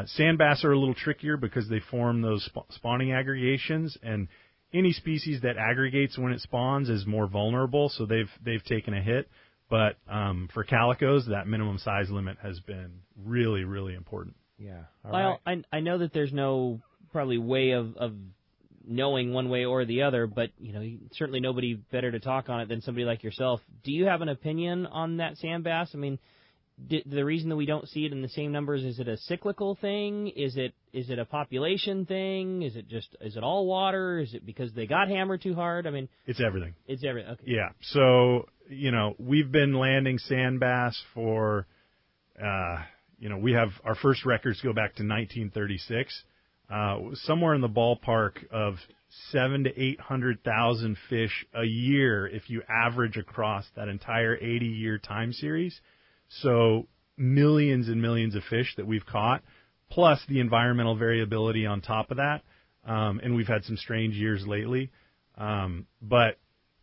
Sand bass are a little trickier because they form those spawning aggregations, and any species that aggregates when it spawns is more vulnerable, so they've taken a hit. But for calicos, that minimum size limit has been really, really important. Yeah. Well, right. I know that there's no probably way of knowing one way or the other, but certainly nobody better to talk on it than somebody like yourself. Do you have an opinion on that sand bass? I mean, the reason that we don't see it in the same numbers, is it a cyclical thing? Is it a population thing? Is it all water? Is it because they got hammered too hard? I mean, it's everything. It's everything. Okay. Yeah. So, we've been landing sand bass for, we have our first records go back to 1936. Somewhere in the ballpark of 700,000 to 800,000 fish a year if you average across that entire 80-year time series. So millions and millions of fish that we've caught, plus the environmental variability on top of that. And we've had some strange years lately. But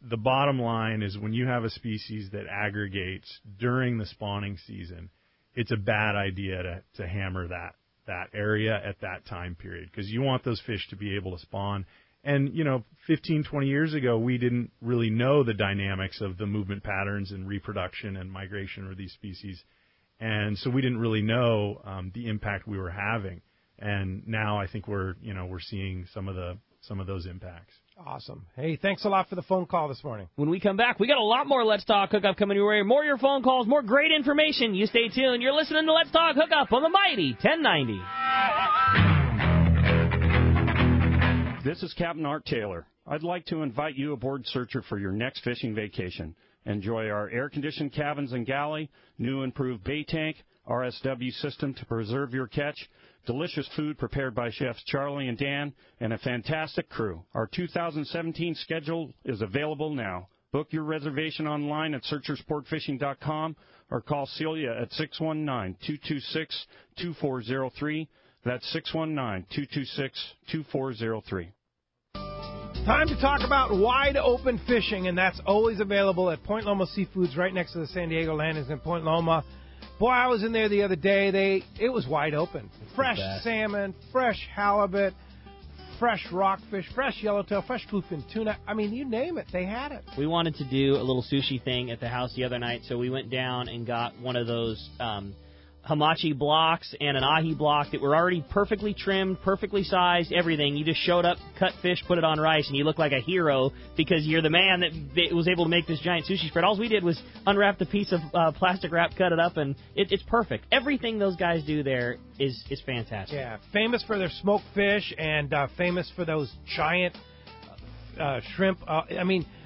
the bottom line is when you have a species that aggregates during the spawning season, it's a bad idea to hammer that area at that time period, because you want those fish to be able to spawn. And, 15, 20 years ago, we didn't really know the dynamics of the movement patterns and reproduction and migration of these species. And so we didn't really know the impact we were having. And now I think we're seeing some of those impacts. Awesome. Hey, thanks a lot for the phone call this morning. When we come back, we got a lot more Let's Talk Hookup coming your way. More of your phone calls, more great information. You stay tuned. You're listening to Let's Talk Hookup on the mighty 1090. This is Captain Art Taylor. I'd like to invite you aboard Searcher for your next fishing vacation. Enjoy our air-conditioned cabins and galley, new improved bait tank, RSW system to preserve your catch, delicious food prepared by chefs Charlie and Dan, and a fantastic crew. Our 2017 schedule is available now. Book your reservation online at searchersportfishing.com or call Celia at 619-226-2403. That's 619-226-2403. Time to talk about wide open fishing, and that's always available at Point Loma Seafoods right next to the San Diego Landings in Point Loma. Boy, I was in there the other day. It was wide open. Fresh salmon, fresh halibut, fresh rockfish, fresh yellowtail, fresh bluefin tuna. I mean, you name it, they had it. We wanted to do a little sushi thing at the house the other night, so we went down and got one of those hamachi blocks and an ahi block that were already perfectly trimmed, perfectly sized, everything. You just showed up, cut fish, put it on rice, and you look like a hero because you're the man that was able to make this giant sushi spread. All we did was unwrap the piece of plastic wrap, cut it up, and it's perfect. Everything those guys do there is fantastic. Yeah, famous for their smoked fish and famous for those giant shrimp.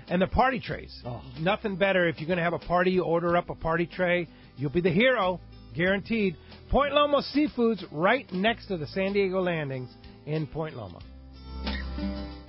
And the party trays. Oh. Nothing better. If you're going to have a party, you order up a party tray. You'll be the hero, guaranteed. Point Loma Seafoods, right next to the San Diego landings in Point Loma.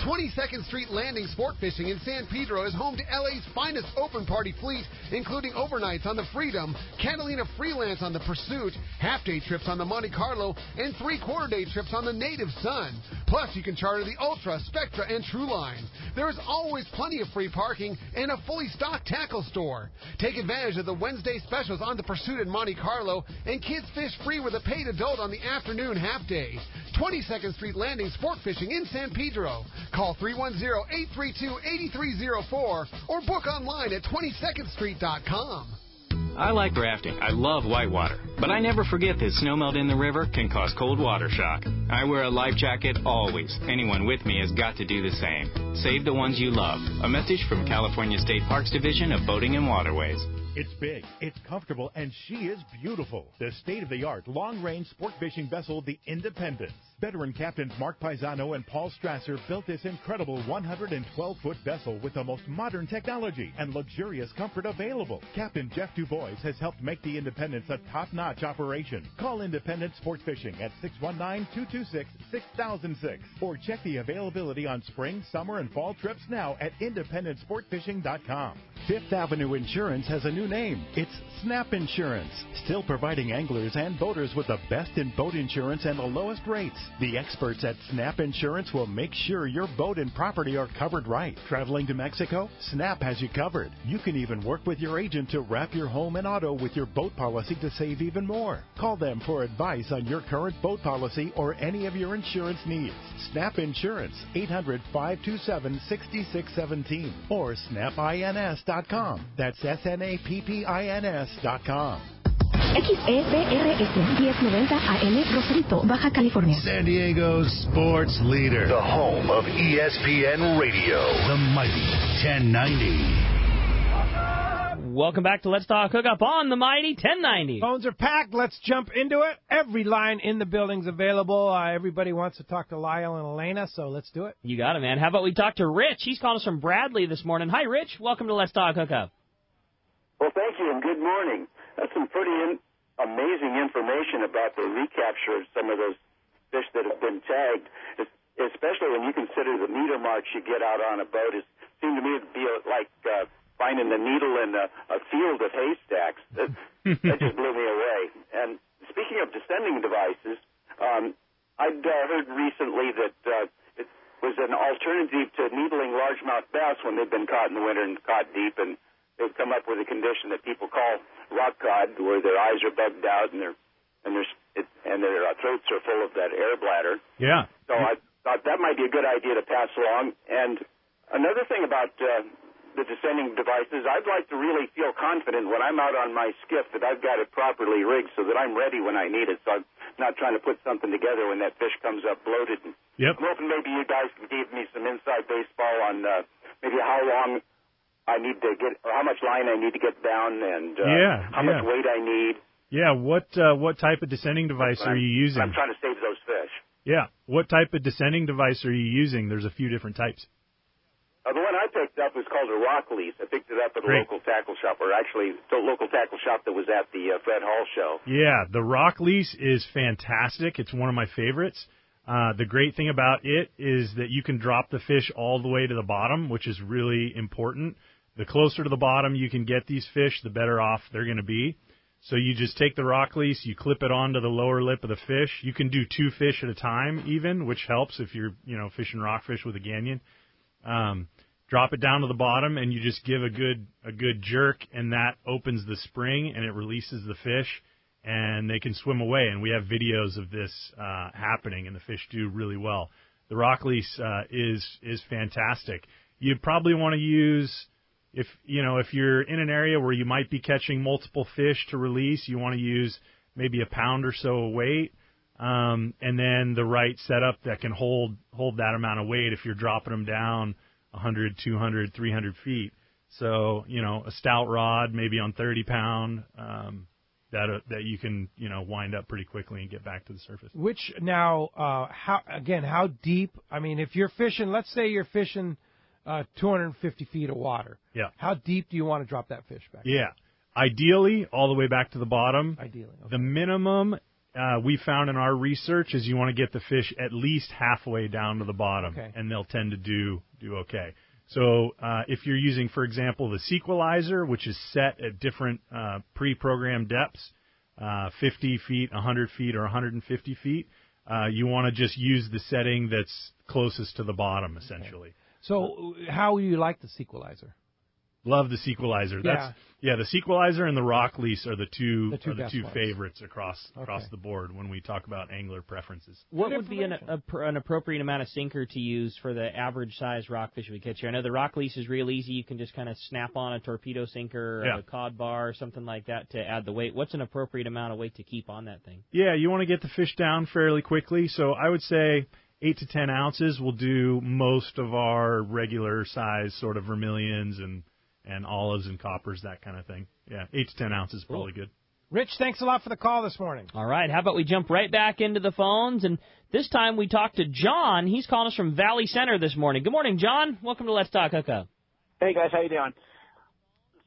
22nd Street Landing Sport Fishing in San Pedro is home to LA's finest open party fleet, including overnights on the Freedom, Catalina Freelance on the Pursuit, half-day trips on the Monte Carlo, and 3/4-day trips on the Native Sun. Plus, you can charter the Ultra, Spectra, and True Line. There is always plenty of free parking and a fully stocked tackle store. Take advantage of the Wednesday specials on the Pursuit and Monte Carlo, and kids fish free with a paid adult on the afternoon half-day. 22nd Street Landing Sport Fishing in San Pedro. Call 310-832-8304 or book online at 22ndstreet.com. I like rafting. I love whitewater. But I never forget that snowmelt in the river can cause cold water shock. I wear a life jacket always. Anyone with me has got to do the same. Save the ones you love. A message from California State Parks Division of Boating and Waterways. It's big, it's comfortable, and she is beautiful. The state-of-the-art long-range sport fishing vessel, the Independence. Veteran captains Mark Paisano and Paul Strasser built this incredible 112-foot vessel with the most modern technology and luxurious comfort available. Captain Jeff DuBois has helped make the Independence a top-notch operation. Call Independence Sport Fishing at 619-226-6006 or check the availability on spring, summer, and fall trips now at IndependenceSportFishing.com. Fifth Avenue Insurance has a new name. It's Snap Insurance, still providing anglers and boaters with the best in boat insurance and the lowest rates. The experts at Snap Insurance will make sure your boat and property are covered right. Traveling to Mexico? Snap has you covered. You can even work with your agent to wrap your home and auto with your boat policy to save even more. Call them for advice on your current boat policy or any of your insurance needs. Snap Insurance, 800-527-6617 or snapins.com. That's SNAPPINS.com. XEPRS 1090 AM Rosarito, Baja California. San Diego's sports leader. The home of ESPN Radio. The mighty 1090. Welcome back to Let's Talk Hookup on the mighty 1090. Phones are packed. Let's jump into it. Every line in the building's available. Everybody wants to talk to Lyall and Alayna, so let's do it. You got it, man. How about we talk to Rich? He's calling us from Bradley this morning. Hi, Rich. Welcome to Let's Talk Hookup. Well, thank you, and good morning. That's some pretty amazing information about the recapture of some of those fish that have been tagged, especially when you consider the meter marks you get out on a boat. It seemed to me to be like finding the needle in a field of haystacks. That just blew me away. And speaking of descending devices, I'd heard recently that it was an alternative to needling largemouth bass when they've been caught in the winter and caught deep, and they've come up with a condition that people call rock cod, where their eyes are bugged out and their throats are full of that air bladder. Yeah. So I thought that might be a good idea to pass along. And another thing about the descending devices, I'd like to really feel confident when I'm out on my skiff that I've got it properly rigged so that I'm ready when I need it. So I'm not trying to put something together when that fish comes up bloated. Yep. I'm hoping maybe you guys can give me some inside baseball on maybe how long I need to get, or how much line I need to get down, and how much weight I need. Yeah, what type of descending device are you using? I'm trying to save those fish. Yeah, what type of descending device are you using? There's a few different types. The one I picked up was called a rock lease. I picked it up at a local tackle shop, or actually the local tackle shop that was at the Fred Hall show. Yeah, the rock lease is fantastic. It's one of my favorites. The great thing about it is that you can drop the fish all the way to the bottom, which is really important. The closer to the bottom you can get these fish, the better off they're going to be. So you just take the rock lease, you clip it onto the lower lip of the fish. You can do 2 fish at a time even, which helps if you're, fishing rockfish with a Ganyan. Drop it down to the bottom, and you just give a good jerk, and that opens the spring, and it releases the fish, and they can swim away. And we have videos of this happening, and the fish do really well. The rock lease is fantastic. You probably want to use... If you're in an area where you might be catching multiple fish to release, you want to use maybe a pound or so of weight, and then the right setup that can hold that amount of weight if you're dropping them down 100, 200, 300 feet. So, a stout rod, maybe on 30-pound, that you can, wind up pretty quickly and get back to the surface. Which now, how deep? I mean, if you're fishing, let's say you're fishing 250 feet of water. Yeah. How deep do you want to drop that fish back? Yeah. Ideally, all the way back to the bottom. Ideally. Okay. The minimum we found in our research is you want to get the fish at least halfway down to the bottom, and they'll tend to do okay. So if you're using, for example, the sequelizer, which is set at different pre-programmed depths, 50 feet, 100 feet, or 150 feet, you want to just use the setting that's closest to the bottom, essentially. Okay. So how do you like the sequelizer? Love the sequelizer. The sequelizer and the rock lease are the two favorites across the board when we talk about angler preferences. What would be an appropriate amount of sinker to use for the average size rockfish we catch here? I know the rock lease is real easy. You can just kind of snap on a torpedo sinker or a cod bar or something like that to add the weight. What's an appropriate amount of weight to keep on that thing? Yeah, you want to get the fish down fairly quickly. So I would say 8 to 10 ounces will do most of our regular size sort of vermilions and olives and coppers, that kind of thing. Yeah, 8 to 10 ounces is probably good. Rich, thanks a lot for the call this morning. All right, how about we jump right back into the phones, and this time we talk to John. He's calling us from Valley Center this morning. Good morning, John. Welcome to Let's Talk Hookup. Hey, guys, how you doing?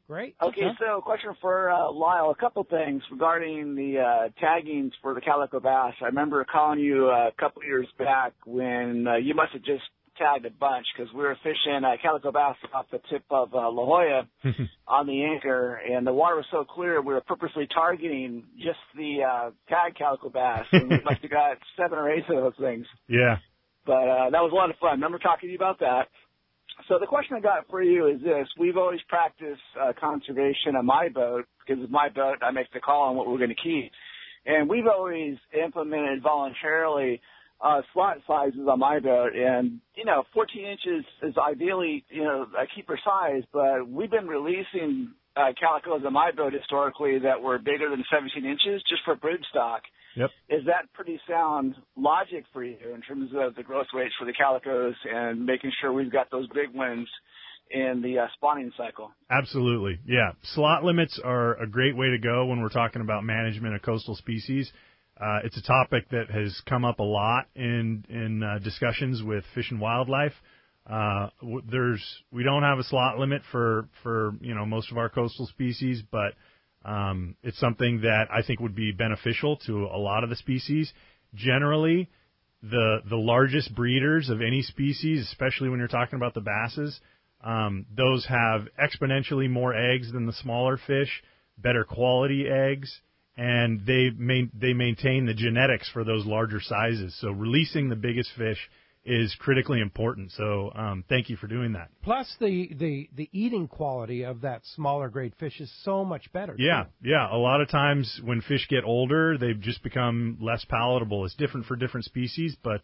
Great. Okay, so question for Lyall. A couple things regarding the taggings for the calico bass. I remember calling you a couple years back when you must have just tagged a bunch because we were fishing calico bass off the tip of La Jolla on the anchor, and the water was so clear we were purposely targeting just the tag calico bass, and we must have got 7 or 8 of those things. Yeah. But that was a lot of fun. I remember talking to you about that. So the question I got for you is this. We've always practiced conservation on my boat because it's my boat. I make the call on what we're going to keep. And we've always implemented voluntarily slot sizes on my boat, and 14 inches is ideally a keeper size, but we've been releasing calicos on my boat historically that were bigger than 17 inches just for broodstock. Yep. Is that pretty sound logic for you in terms of the growth rates for the calicos and making sure we've got those big ones in the spawning cycle? Absolutely, yeah. Slot limits are a great way to go when we're talking about management of coastal species. It's a topic that has come up a lot in discussions with Fish and Wildlife. We don't have a slot limit for most of our coastal species, but it's something that I think would be beneficial to a lot of the species. Generally, the largest breeders of any species, especially when you're talking about the basses, those have exponentially more eggs than the smaller fish, better quality eggs, and they maintain the genetics for those larger sizes. So releasing the biggest fish is critically important. So thank you for doing that. Plus, the eating quality of that smaller grade fish is so much better. Yeah, yeah. A lot of times when fish get older, they just become less palatable. It's different for different species, but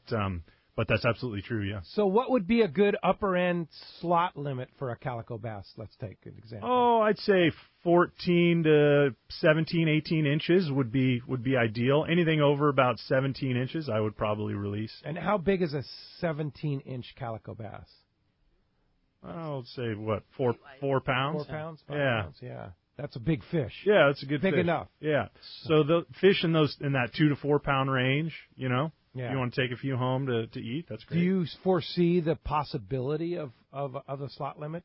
that's absolutely true, yeah. So what would be a good upper-end slot limit for a calico bass? Let's take an example. Oh, I'd say 14 to 17, 18 inches would be ideal. Anything over about 17 inches, I would probably release. And how big is a 17-inch calico bass? I'll say, 4 pounds? 4 pounds? 5 yeah. pounds, yeah. That's a big fish. Yeah, that's a good big fish. enough. Yeah. So the fish in that 2 to 4 pound range, Yeah. If you want to take a few home to eat, that's great. Do you foresee the possibility of a slot limit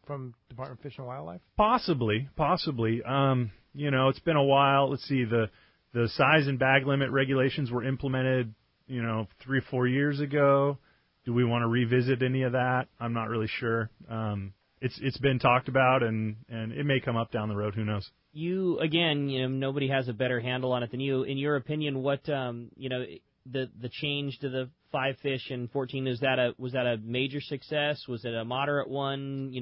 from Department of Fish and Wildlife? Possibly. It's been a while. Let's see, the size and bag limit regulations were implemented, 3 or 4 years ago. Do we want to revisit any of that? I'm not really sure. It's been talked about, and it may come up down the road. Who knows? You, again, nobody has a better handle on it than you. In your opinion, what, the change to the 5 fish and 14, was that a major success? Was it a moderate one?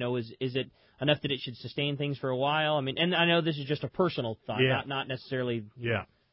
Is it enough that it should sustain things for a while? I mean, and I know this is just a personal thought, not necessarily.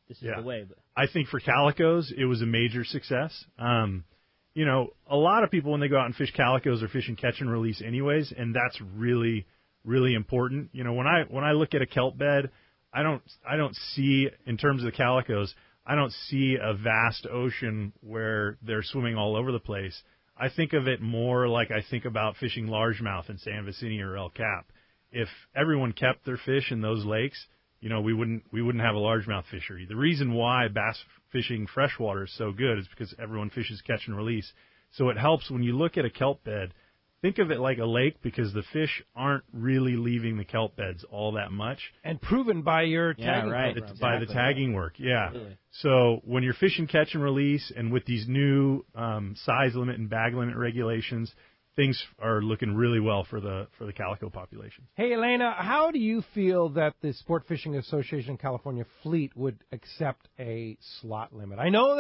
This is the way. But I think for calicos, it was a major success. A lot of people when they go out and fish calicos are fishing catch and release anyways, and that's really, really important. When I look at a kelp bed, I don't see, in terms of the calicos, I don't see a vast ocean where they're swimming all over the place. I think of it more like I think about fishing largemouth in San Vicente or El Cap. If everyone kept their fish in those lakes, we wouldn't have a largemouth fishery. The reason why bass fishing freshwater is so good is because everyone fishes catch and release. So it helps when you look at a kelp bed. Think of it like a lake because the fish aren't really leaving the kelp beds all that much. And proven by your tagging program. By the tagging work, yeah. Really. So when you're fishing catch and release and with these new size limit and bag limit regulations, things are looking really well for the calico population. Hey, Alayna, how do you feel that the Sport Fishing Association California fleet would accept a slot limit? I know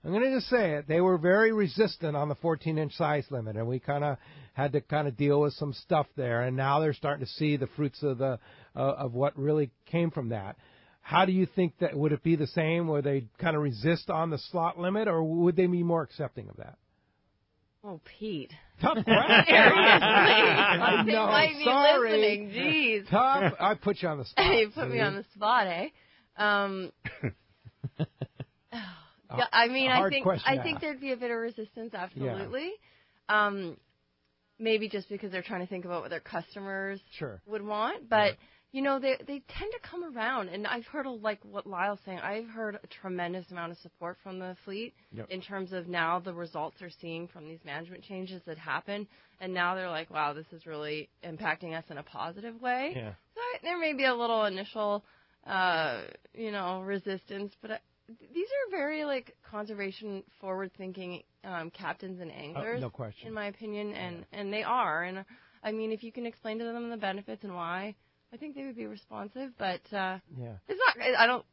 I'm going to just say it, they were very resistant on the 14-inch size limit, and we kind of had to deal with some stuff there, and now they're starting to see the fruits of what really came from that. How do you think that, would it be the same, where they kind of resist on the slot limit, or would they be more accepting of that? Oh, Pete. Tough question. I know, might be sorry. listening. Jeez. Tough. I put you on the spot. You put me on the spot, eh? Yeah, I mean, I think there'd be a bit of resistance, absolutely. Yeah. Maybe just because they're trying to think about what their customers would want, but they tend to come around. And I've heard, like what Lyall's saying, I've heard a tremendous amount of support from the fleet in terms of now the results they're seeing from these management changes that happen, and now they're like, wow, this is really impacting us in a positive way. Yeah. So there may be a little initial, resistance, but these are very conservation forward-thinking captains and anglers, no question, in my opinion, and they are. And I mean, if you can explain to them the benefits and why, I think they would be responsive. But it's not. I don't.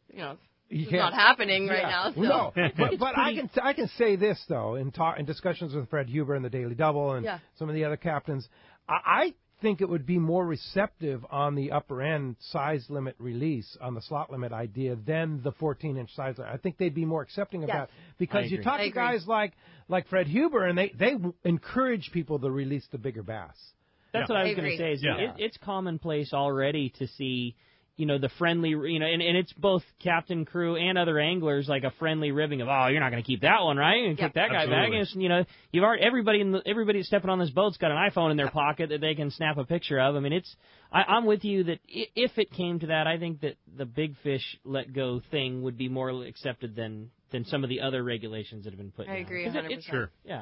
It's not happening right now. So. No, but I can say this though, in discussions with Fred Huber and the Daily Double and some of the other captains, I think it would be more receptive on the upper end size limit release on the slot limit idea than the 14-inch size limit. I think they'd be more accepting of that because you talk to guys like Fred Huber, and they encourage people to release the bigger bass. That's what I was going to say. It's commonplace already to see, the friendly, and it's both captain, crew, and other anglers, like a friendly ribbing of, oh, you're not going to keep that one, right? And kick that guy back. And you've already everybody stepping on this boat's got an iPhone in their pocket that they can snap a picture of. I mean, I'm with you that if it came to that, I think that the big fish let go thing would be more accepted than some of the other regulations that have been put in. I agree 100%.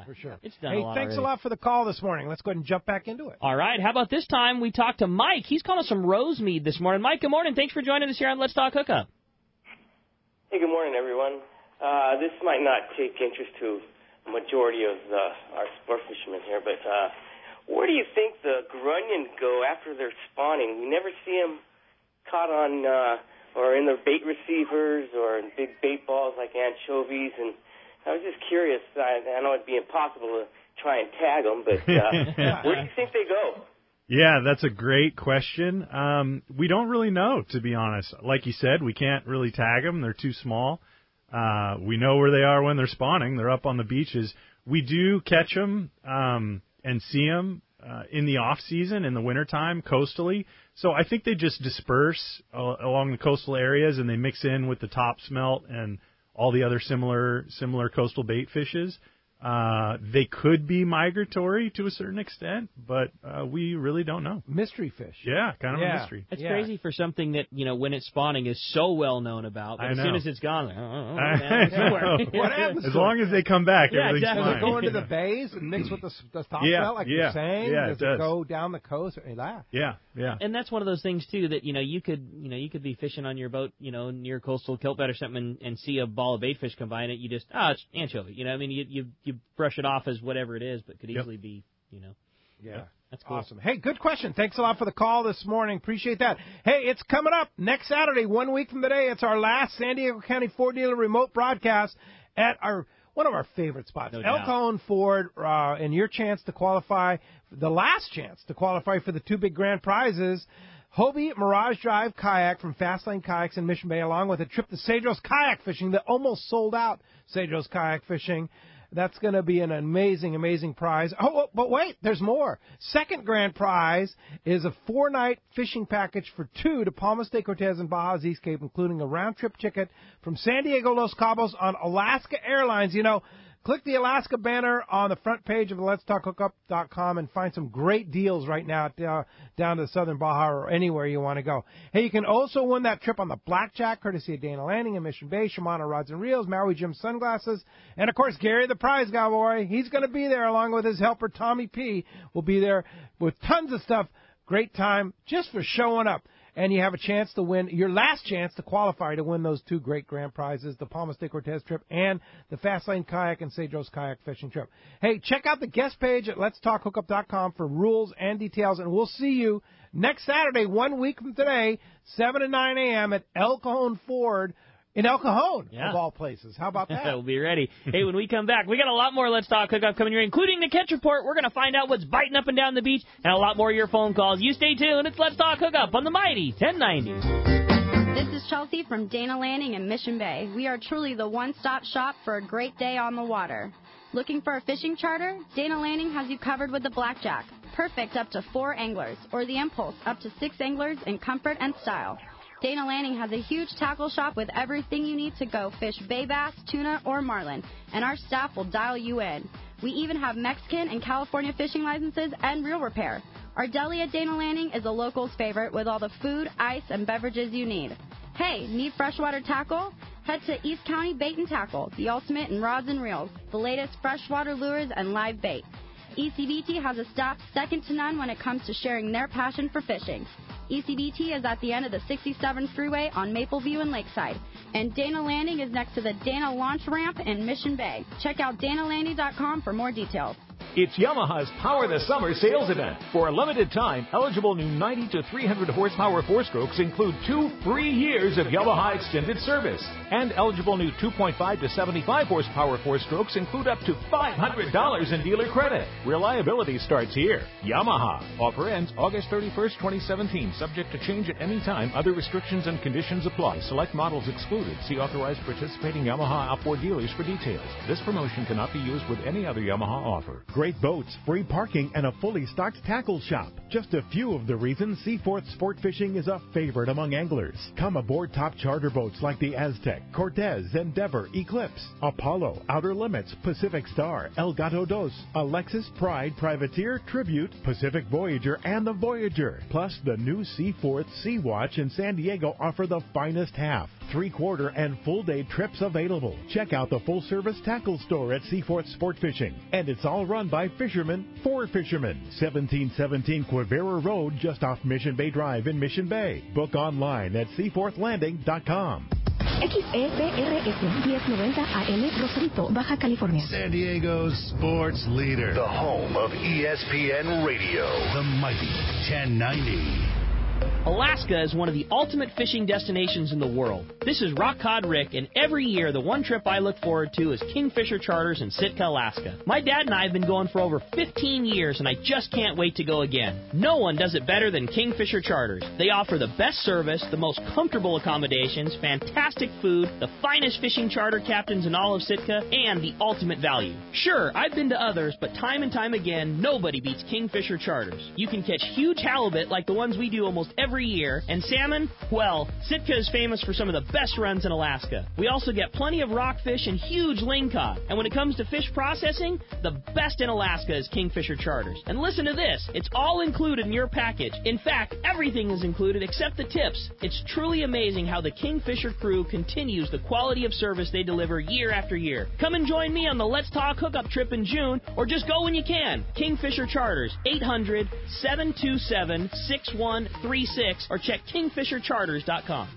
For sure. It's done a lot thanks already. a lot for the call this morning. Let's go ahead and jump back into it. All right. How about this time we talk to Mike? He's calling us from Rosemead this morning. Mike, good morning. Thanks for joining us here on Let's Talk Hookup. Hey, good morning, everyone. This might not take interest to a majority of our sport fishermen here, but where do you think the grunions go after they're spawning? We never see them caught on or in their bait receivers or in big bait balls like anchovies. And I was just curious. I know it'd be impossible to try and tag them, but where do you think they go? Yeah, that's a great question. We don't really know, to be honest. Like you said, we can't really tag them. They're too small. We know where they are when they're spawning. They're up on the beaches. We do catch them and see them in the off-season, in the wintertime, coastally. So I think they just disperse along the coastal areas, and they mix in with the top smelt and all the other similar coastal bait fishes. They could be migratory to a certain extent, but we really don't know. Mystery fish. Yeah, kind of a mystery. It's crazy for something that, when it's spawning is so well known about, but as soon as it's gone, what happens? As long as they come back, everything's fine. Does it go into the bays and mix with the top smelt, like you're saying? Yeah, does it go down the coast? Yeah. And that's one of those things too that you could be fishing on your boat, near coastal kelp bed or something, and see a ball of bait fish come by, and you just it's anchovy. I mean, you brush it off as whatever it is, but could easily be, Yeah. That's cool. Awesome. Hey, good question. Thanks a lot for the call this morning. Appreciate that. Hey, it's coming up next Saturday, 1 week from today. It's our last San Diego County Ford dealer remote broadcast at one of our favorite spots, El Cajon Ford, and your chance to qualify, the last chance to qualify for the two big grand prizes. Hobie Mirage Drive Kayak from Fastlane Kayaks in Mission Bay, along with a trip to Cedros Kayak Fishing, the almost sold out Cedros Kayak Fishing. That's going to be an amazing, amazing prize. Oh, but wait, there's more. Second grand prize is a 4-night fishing package for 2 to Palmas de Cortez and Baja's East Cape, including a round-trip ticket from San Diego Los Cabos on Alaska Airlines. You know, click the Alaska banner on the front page of letstalkhookup.com and find some great deals right now down to Southern Baja or anywhere you want to go. Hey, you can also win that trip on the Blackjack, courtesy of Dana Landing in Mission Bay, Shimano Rods and Reels, Maui Jim Sunglasses, and, of course, Gary the Prize Cowboy. He's going to be there along with his helper, Tommy P. will be there with tons of stuff. Great time just for showing up. And you have a chance to win, your last chance to qualify to win those 2 great grand prizes, the Palmas de Cortez trip and the Fastlane Kayak and Cedros Kayak fishing trip. Hey, check out the guest page at letstalkhookup.com for rules and details, and we'll see you next Saturday, 1 week from today, 7 to 9 a.m. at El Cajon Ford in El Cajon, of all places. How about that? We'll be ready. Hey, when we come back, we got a lot more Let's Talk Hookup coming here, including the catch report. We're going to find out what's biting up and down the beach and a lot more of your phone calls. You stay tuned. It's Let's Talk Hookup on the Mighty 1090. This is Chelsea from Dana Landing in Mission Bay. We are truly the one-stop shop for a great day on the water. Looking for a fishing charter? Dana Landing has you covered with the Blackjack. Perfect up to 4 anglers, or the Impulse up to 6 anglers in comfort and style. Dana Landing has a huge tackle shop with everything you need to go fish bay bass, tuna, or marlin, and our staff will dial you in. We even have Mexican and California fishing licenses and reel repair. Our deli at Dana Landing is a local's favorite with all the food, ice, and beverages you need. Hey, need freshwater tackle? Head to East County Bait and Tackle, the ultimate in rods and reels, the latest freshwater lures and live bait. ECBT has a staff second to none when it comes to sharing their passion for fishing. ECBT is at the end of the 67 freeway on Mapleview and Lakeside. And Dana Landing is next to the Dana Launch Ramp in Mission Bay. Check out danalanding.com for more details. It's Yamaha's Power the Summer sales event. For a limited time, eligible new 90 to 300 horsepower four-strokes include 2 free years of Yamaha extended service. And eligible new 2.5 to 75 horsepower four-strokes include up to $500 in dealer credit. Reliability starts here. Yamaha. Offer ends August 31st, 2017. Subject to change at any time. Other restrictions and conditions apply. Select models excluded. See authorized participating Yamaha outboard dealers for details. This promotion cannot be used with any other Yamaha offer. Great boats, free parking, and a fully stocked tackle shop. Just a few of the reasons Seaforth Sport Fishing is a favorite among anglers. Come aboard top charter boats like the Aztec, Cortez, Endeavor, Eclipse, Apollo, Outer Limits, Pacific Star, El Gato Dos, Alexis, Pride, Privateer, Tribute, Pacific Voyager, and the Voyager. Plus, the new Seaforth Sea Watch in San Diego offer the finest half, 3/4, and full-day trips available. Check out the full-service tackle store at Seaforth Sport Fishing. And it's all run by fishermen for fishermen. 1717 Quivira Road, just off Mission Bay Drive in Mission Bay. Book online at seaforthlanding.com. XEPRS 1090 AM Rosarito, Baja California. San Diego's sports leader. The home of ESPN Radio. The mighty 1090. Alaska is one of the ultimate fishing destinations in the world. This is Rock Cod Rick, and every year the one trip I look forward to is Kingfisher Charters in Sitka, Alaska. My dad and I have been going for over 15 years, and I just can't wait to go again. No one does it better than Kingfisher Charters. They offer the best service, the most comfortable accommodations, fantastic food, the finest fishing charter captains in all of Sitka, and the ultimate value. Sure, I've been to others, but time and time again, nobody beats Kingfisher Charters. You can catch huge halibut like the ones we do almost every year, and salmon, well, Sitka is famous for some of the best runs in Alaska. We also get plenty of rockfish and huge lingcod. And when it comes to fish processing, the best in Alaska is Kingfisher Charters. And listen to this, it's all included in your package. In fact, everything is included except the tips. It's truly amazing how the Kingfisher crew continues the quality of service they deliver year after year. Come and join me on the Let's Talk Hookup trip in June, or just go when you can. Kingfisher Charters, 800-727-6136, or check kingfishercharters.com.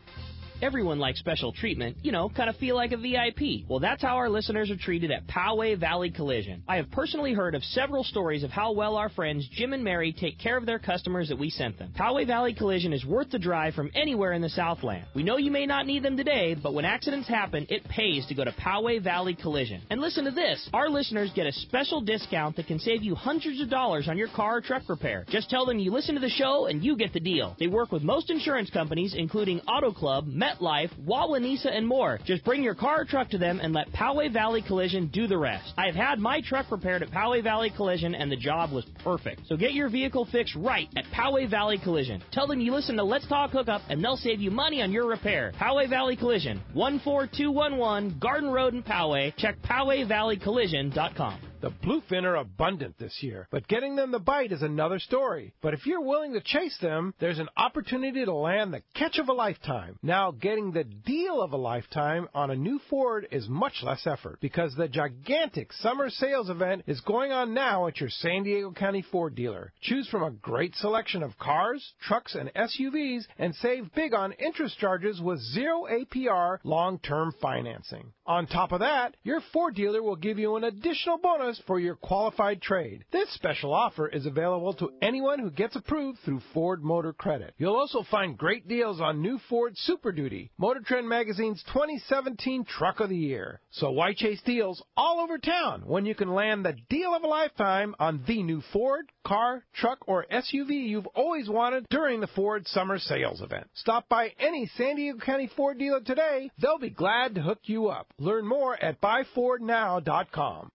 Everyone likes special treatment, kind of feel like a VIP. Well, that's how our listeners are treated at Poway Valley Collision. I have personally heard of several stories of how well our friends Jim and Mary take care of their customers that we sent them. Poway Valley Collision is worth the drive from anywhere in the Southland. We know you may not need them today, but when accidents happen, it pays to go to Poway Valley Collision. And listen to this, our listeners get a special discount that can save you hundreds of dollars on your car or truck repair. Just tell them you listen to the show and you get the deal. They work with most insurance companies, including Auto Club, MetLife, Life, Wawanesa, and more. Just bring your car or truck to them and let Poway Valley Collision do the rest. I have had my truck repaired at Poway Valley Collision, and the job was perfect. So get your vehicle fixed right at Poway Valley Collision. Tell them you listen to Let's Talk Hookup, and they'll save you money on your repair. Poway Valley Collision, 14211 Garden Road in Poway. Check PowayValleyCollision.com. The bluefin are abundant this year, but getting them to bite is another story. But if you're willing to chase them, there's an opportunity to land the catch of a lifetime. Now, getting the deal of a lifetime on a new Ford is much less effort because the gigantic summer sales event is going on now at your San Diego County Ford dealer. Choose from a great selection of cars, trucks, and SUVs and save big on interest charges with 0 APR long-term financing. On top of that, your Ford dealer will give you an additional bonus for your qualified trade. This special offer is available to anyone who gets approved through Ford Motor Credit. You'll also find great deals on new Ford Super Duty, Motor Trend Magazine's 2017 Truck of the Year. So why chase deals all over town when you can land the deal of a lifetime on the new Ford, car, truck, or SUV you've always wanted during the Ford Summer Sales Event? Stop by any San Diego County Ford dealer today. They'll be glad to hook you up. Learn more at buyfordnow.com.